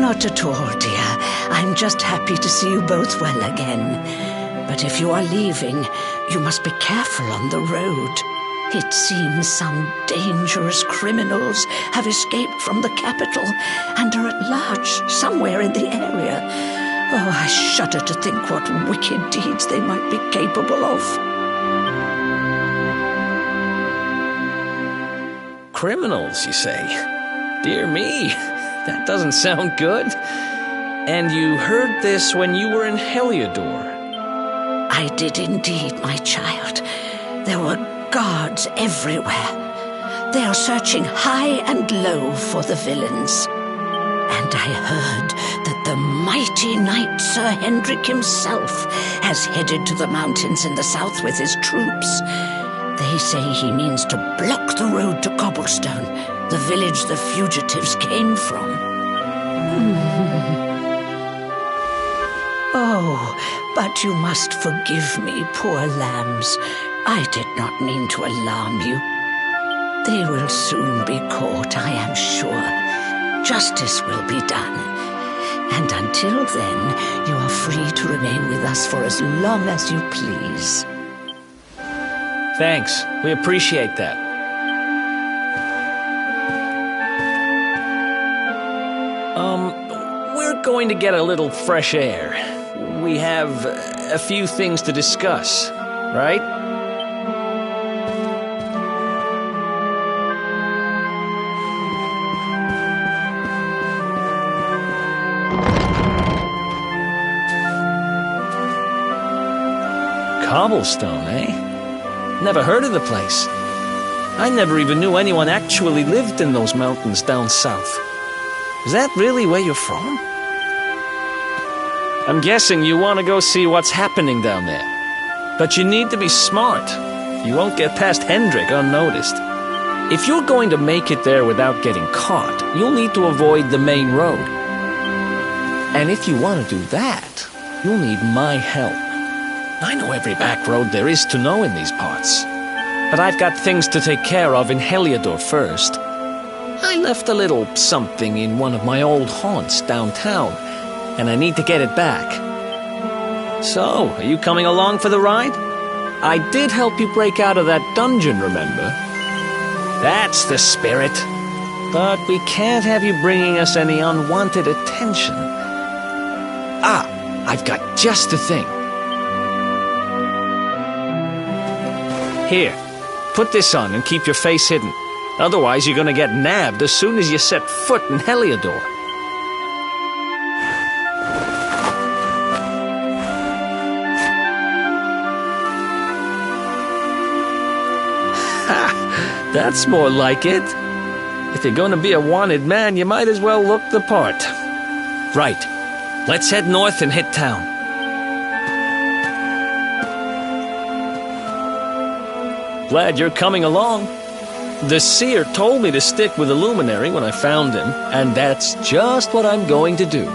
Not at all, dear. I'm just happy to see you both well again. But if you are leaving, you must be careful on the road. It seems some dangerous criminals have escaped from the capital and are at large somewhere in the area. Oh, I shudder to think what wicked deeds they might be capable of. Criminals, you say? Dear me, that doesn't sound good. And you heard this when you were in Heliodor? I did indeed, my child. There were guards everywhere. They are searching high and low for the villains. And I heard that the mighty knight Sir Hendrik himself has headed to the mountains in the south with his troops. They say he means to block the road to Cobblestone, the village the fugitives came from. Oh, but you must forgive me, poor lambs. I did not mean to alarm you. They will soon be caught, I am sure. Justice will be done. And until then, you are free to remain with us for as long as you please. Thanks. We appreciate that. We're going to get a little fresh air. We have a few things to discuss, right? Cobblestone, eh? Never heard of the place. I never even knew anyone actually lived in those mountains down south. Is that really where you're from? I'm guessing you want to go see what's happening down there. But you need to be smart. You won't get past Hendrik unnoticed. If you're going to make it there without getting caught, you'll need to avoid the main road. And if you want to do that, you'll need my help. I know every back road there is to know in these parts. But I've got things to take care of in Heliodor first. I left a little something in one of my old haunts downtown, and I need to get it back. So, are you coming along for the ride? I did help you break out of that dungeon, remember? That's the spirit. But we can't have you bringing us any unwanted attention. Ah, I've got just the thing. Here, put this on and keep your face hidden. Otherwise, you're gonna get nabbed as soon as you set foot in Heliodor. Ha! That's more like it. If you're gonna be a wanted man, you might as well look the part. Right. Let's head north and hit town. Glad you're coming along. The seer told me to stick with the luminary when I found him, and that's just what I'm going to do.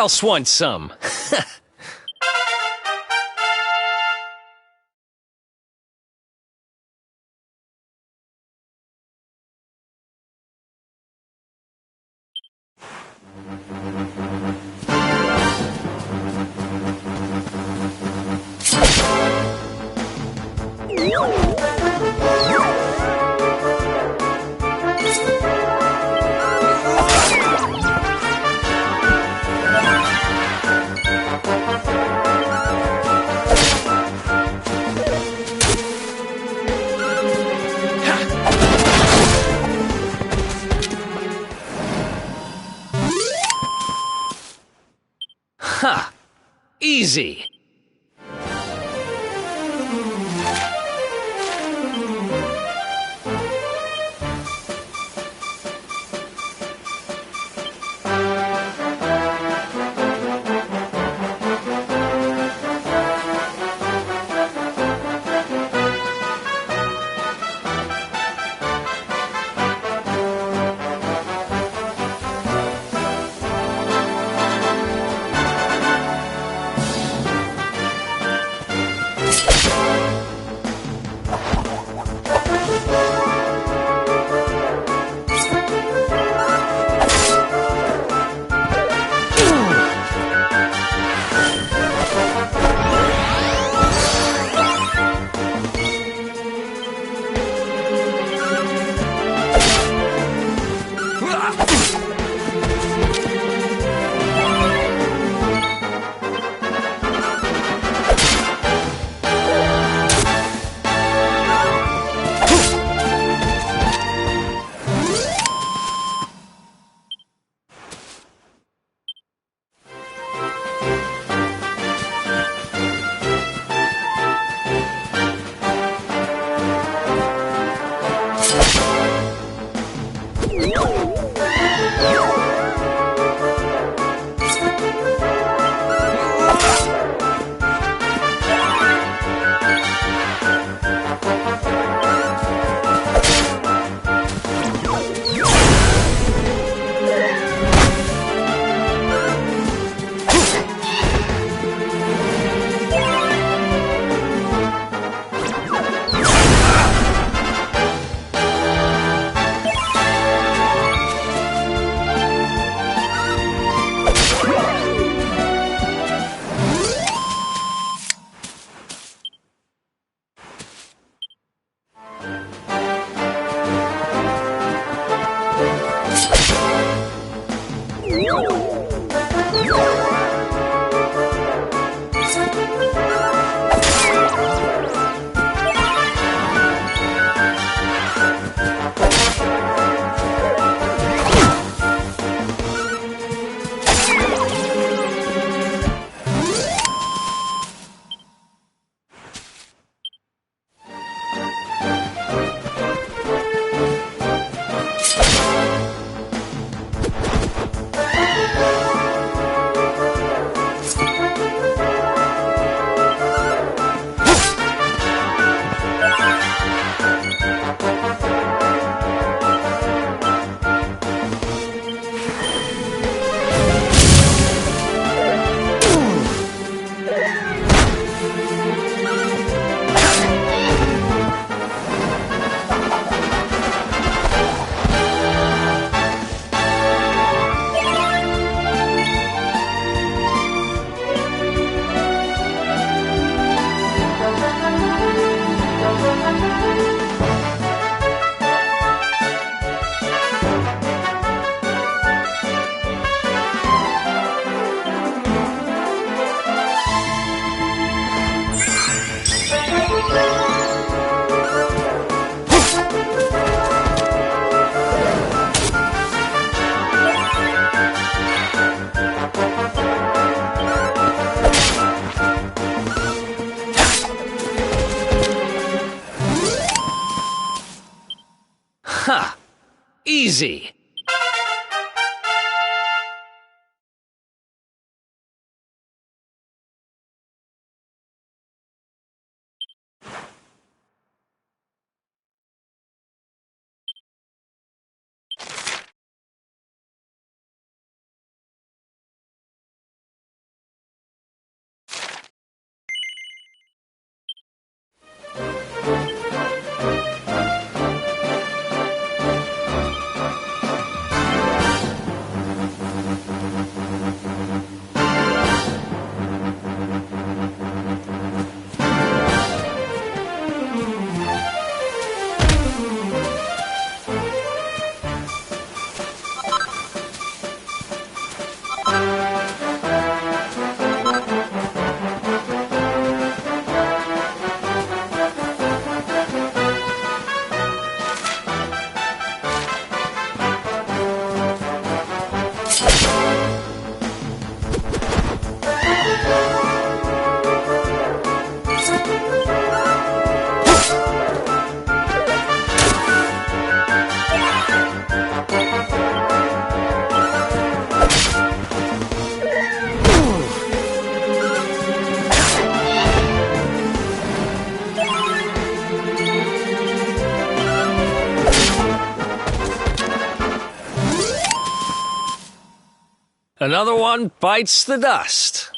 else wants some? Ha! Easy! Ha! Easy! Another one bites the dust.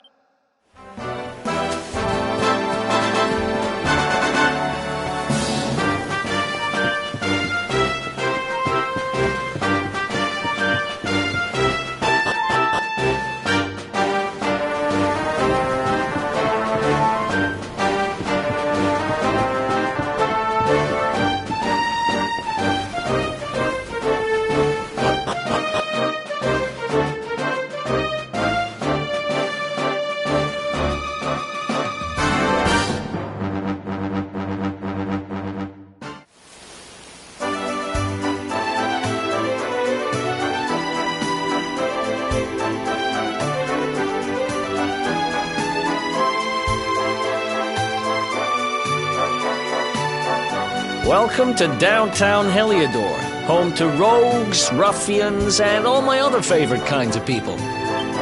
Welcome to downtown Heliodor, home to rogues, ruffians, and all my other favorite kinds of people.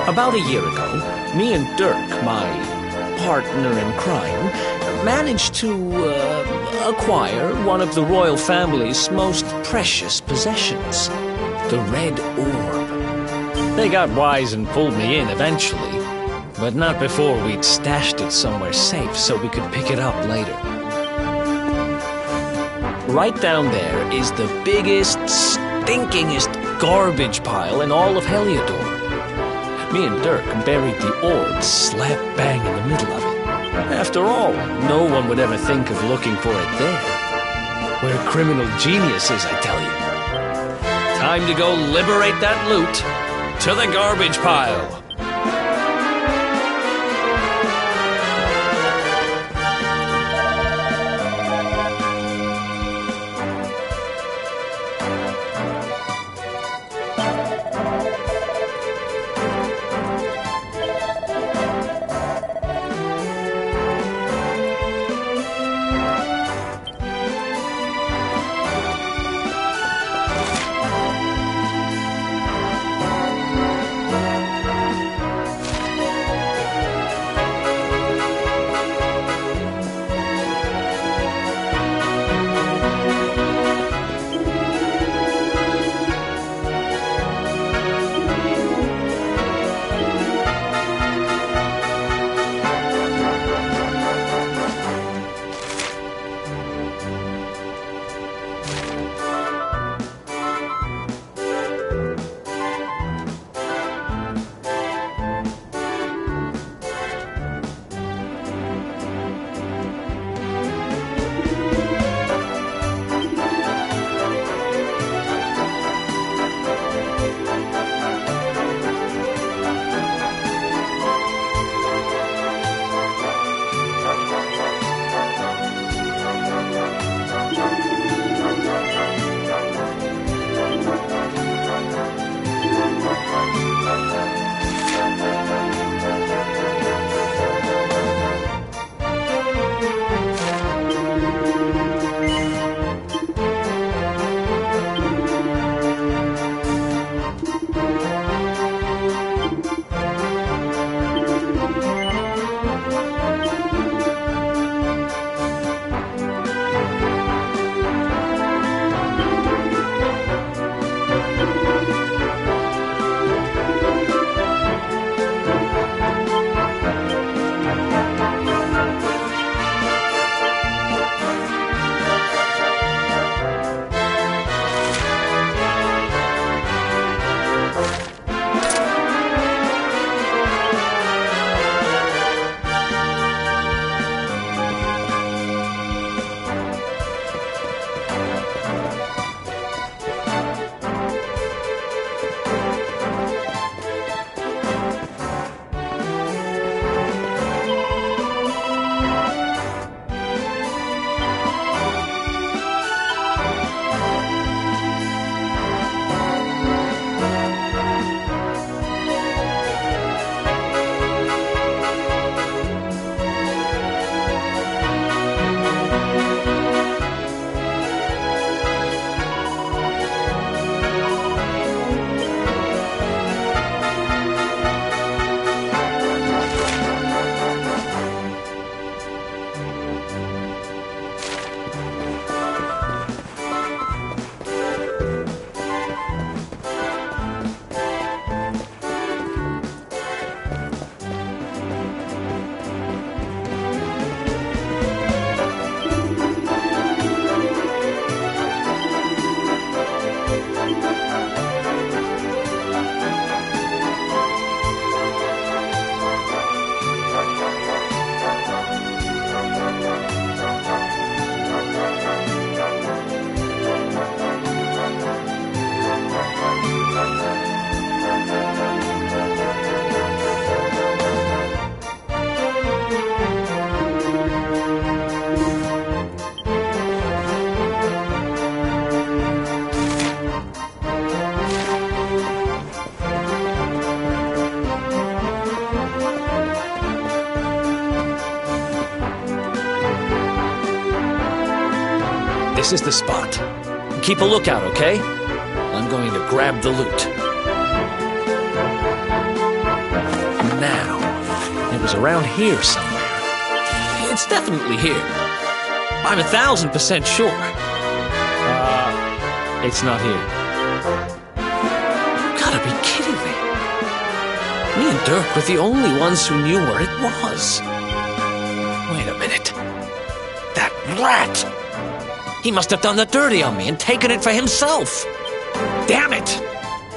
About a year ago, me and Dirk, my partner in crime, managed to acquire one of the royal family's most precious possessions, the Red Orb. They got wise and pulled me in eventually, but not before we'd stashed it somewhere safe so we could pick it up later. Right down there is the biggest, stinkingest garbage pile in all of Heliodor. Me and Dirk buried the orb slap bang in the middle of it. After all, no one would ever think of looking for it there. We're criminal geniuses, I tell you. Time to go liberate that loot to the garbage pile. This is the spot. Keep a lookout, okay? I'm going to grab the loot. Now, it was around here somewhere. It's definitely here. I'm 1,000% sure. It's not here. You gotta be kidding me. Me and Dirk were the only ones who knew where it was. Wait a minute. That rat! He must have done the dirty on me and taken it for himself. Damn it!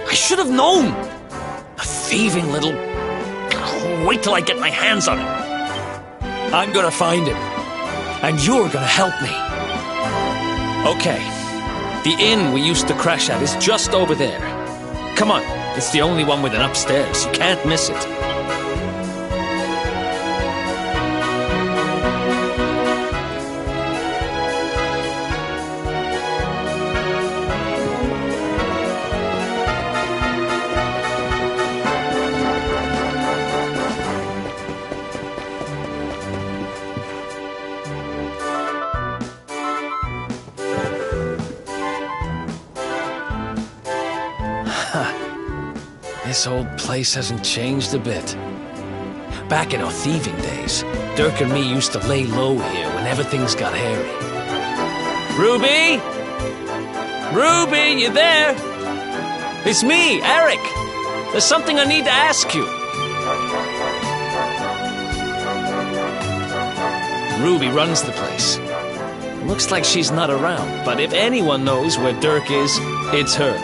I should have known! A thieving little... Wait till I get my hands on him. I'm gonna find him. And you're gonna help me. Okay. The inn we used to crash at is just over there. Come on. It's the only one with an upstairs. You can't miss it. This old place hasn't changed a bit. Back in our thieving days, Dirk and me used to lay low here whenever things got hairy. Ruby? Ruby, you there? It's me, Eric. There's something I need to ask you. Ruby runs the place. Looks like she's not around, but if anyone knows where Dirk is, it's her.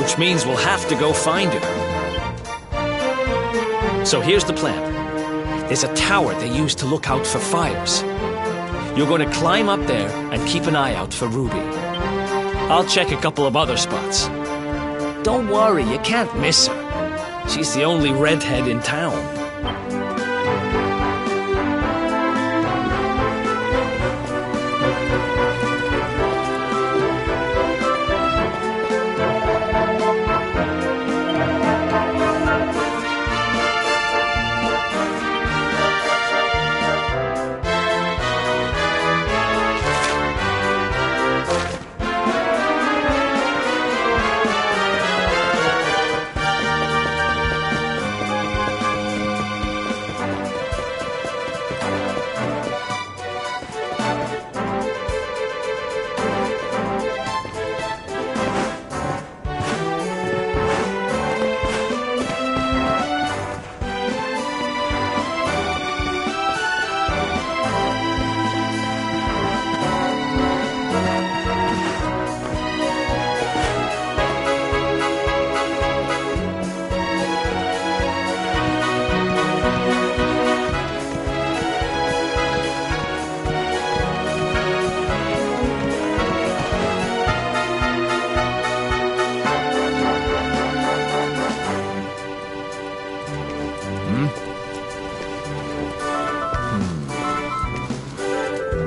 Which means we'll have to go find her. So here's the plan. There's a tower they use to look out for fires. You're going to climb up there and keep an eye out for Ruby. I'll check a couple of other spots. Don't worry, you can't miss her. She's the only redhead in town.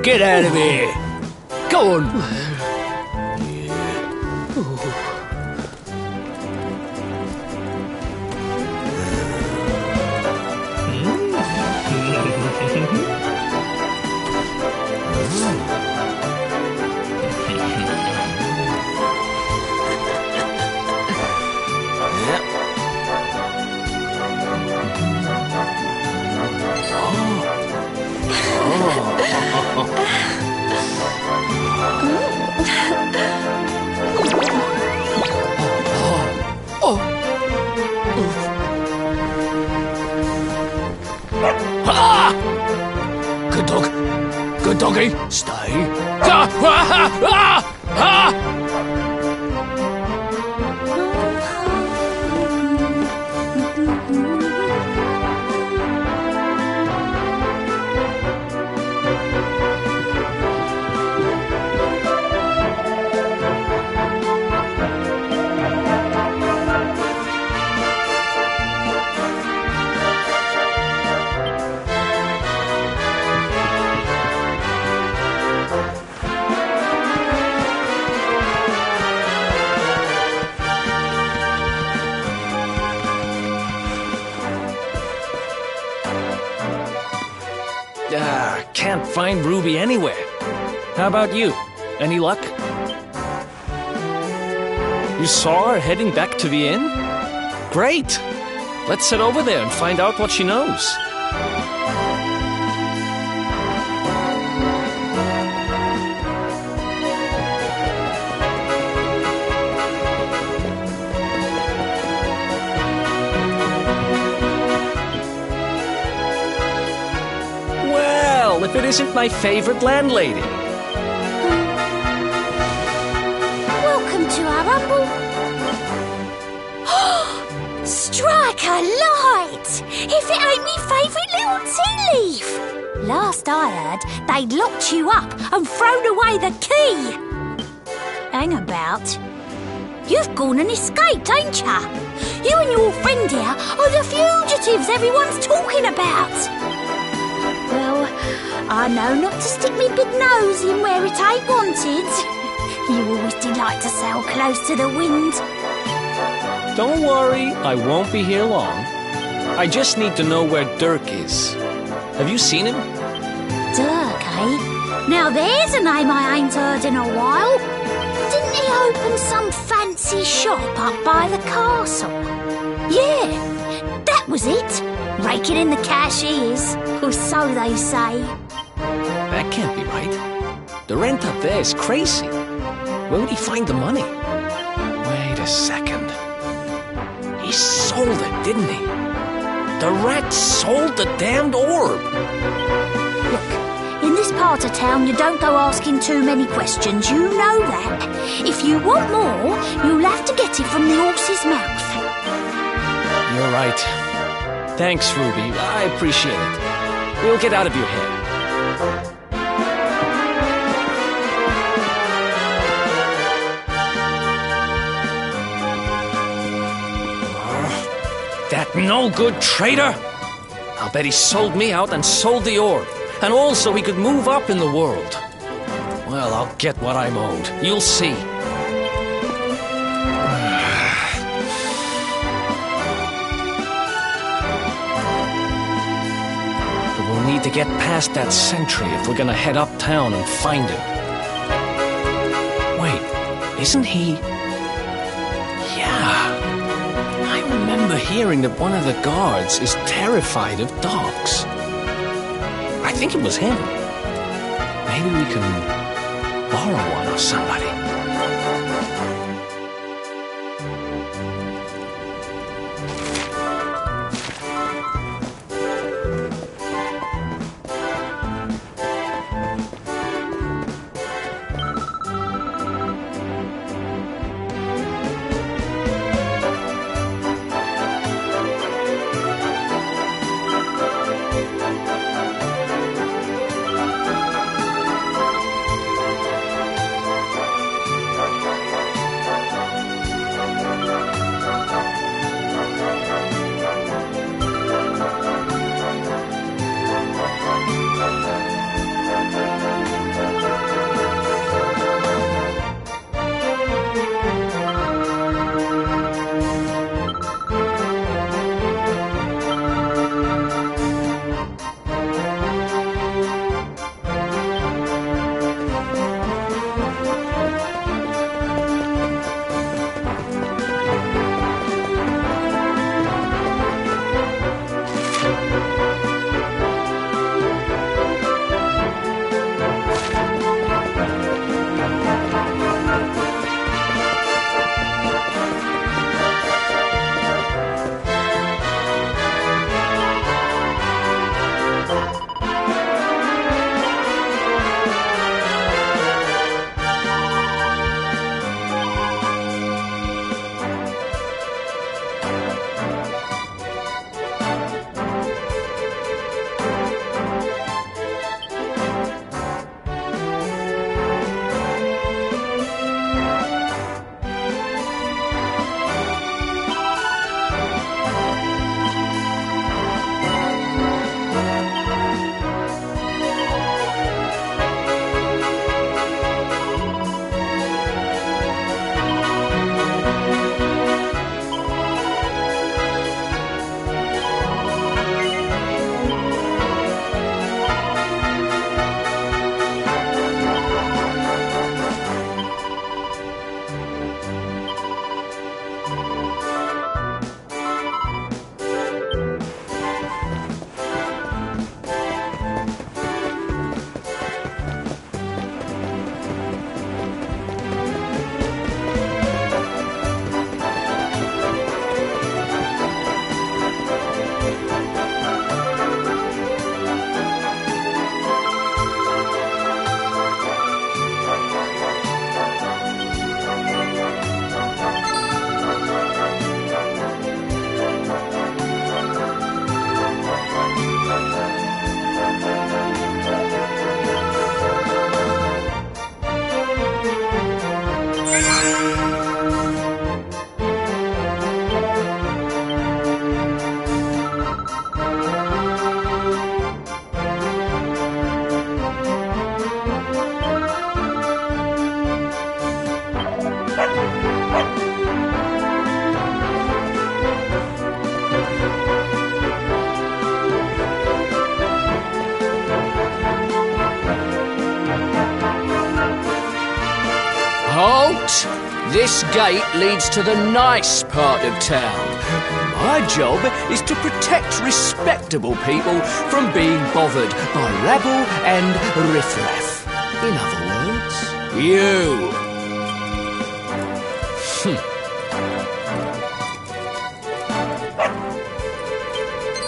Get out of here! Go on! Good dog. Good doggy. Stay. Can't find Ruby anywhere. How about you? Any luck? You saw her heading back to the inn? Great! Let's head over there and find out what she knows. Well, if it isn't my favorite landlady. Welcome to our humble... Strike a light! If it ain't me favourite little tea leaf! Last I heard, they'd locked you up and thrown away the key! Hang about. You've gone and escaped, ain't ya? You and your friend here are the fugitives everyone's talking about! Well, I know not to stick me big nose in where it ain't wanted. You always delight to sail close to the wind. Don't worry, I won't be here long. I just need to know where Dirk is. Have you seen him? Dirk, eh? Now there's a name I ain't heard in a while. Didn't he open some fancy shop up by the castle? Yeah, that was it. Raking in the cash he is, or so they say. That can't be right. The rent up there is crazy. Where would he find the money? Wait a second. He sold it, didn't he? The rat sold the damned orb. Look, in this part of town you don't go asking too many questions, you know that. If you want more, you'll have to get it from the horse's mouth. You're right. Thanks, Ruby. I appreciate it. We'll get out of your hair. That no-good traitor! I'll bet he sold me out and sold the orb. And also he could move up in the world. Well, I'll get what I'm owed. You'll see. But we'll need to get past that sentry if we're gonna head uptown and find him. Wait, isn't he... Yeah. I remember hearing that one of the guards is terrified of dogs. I think it was him. Maybe we can borrow one of somebody. This gate leads to the nice part of town. My job is to protect respectable people from being bothered by rabble and riffraff. In other words, you.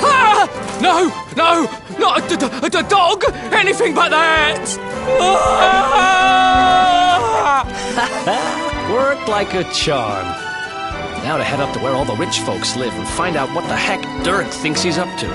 Ah! No! No! Not a dog! Anything but that! Worked like a charm. Now to head up to where all the rich folks live and find out what the heck Dirk thinks he's up to.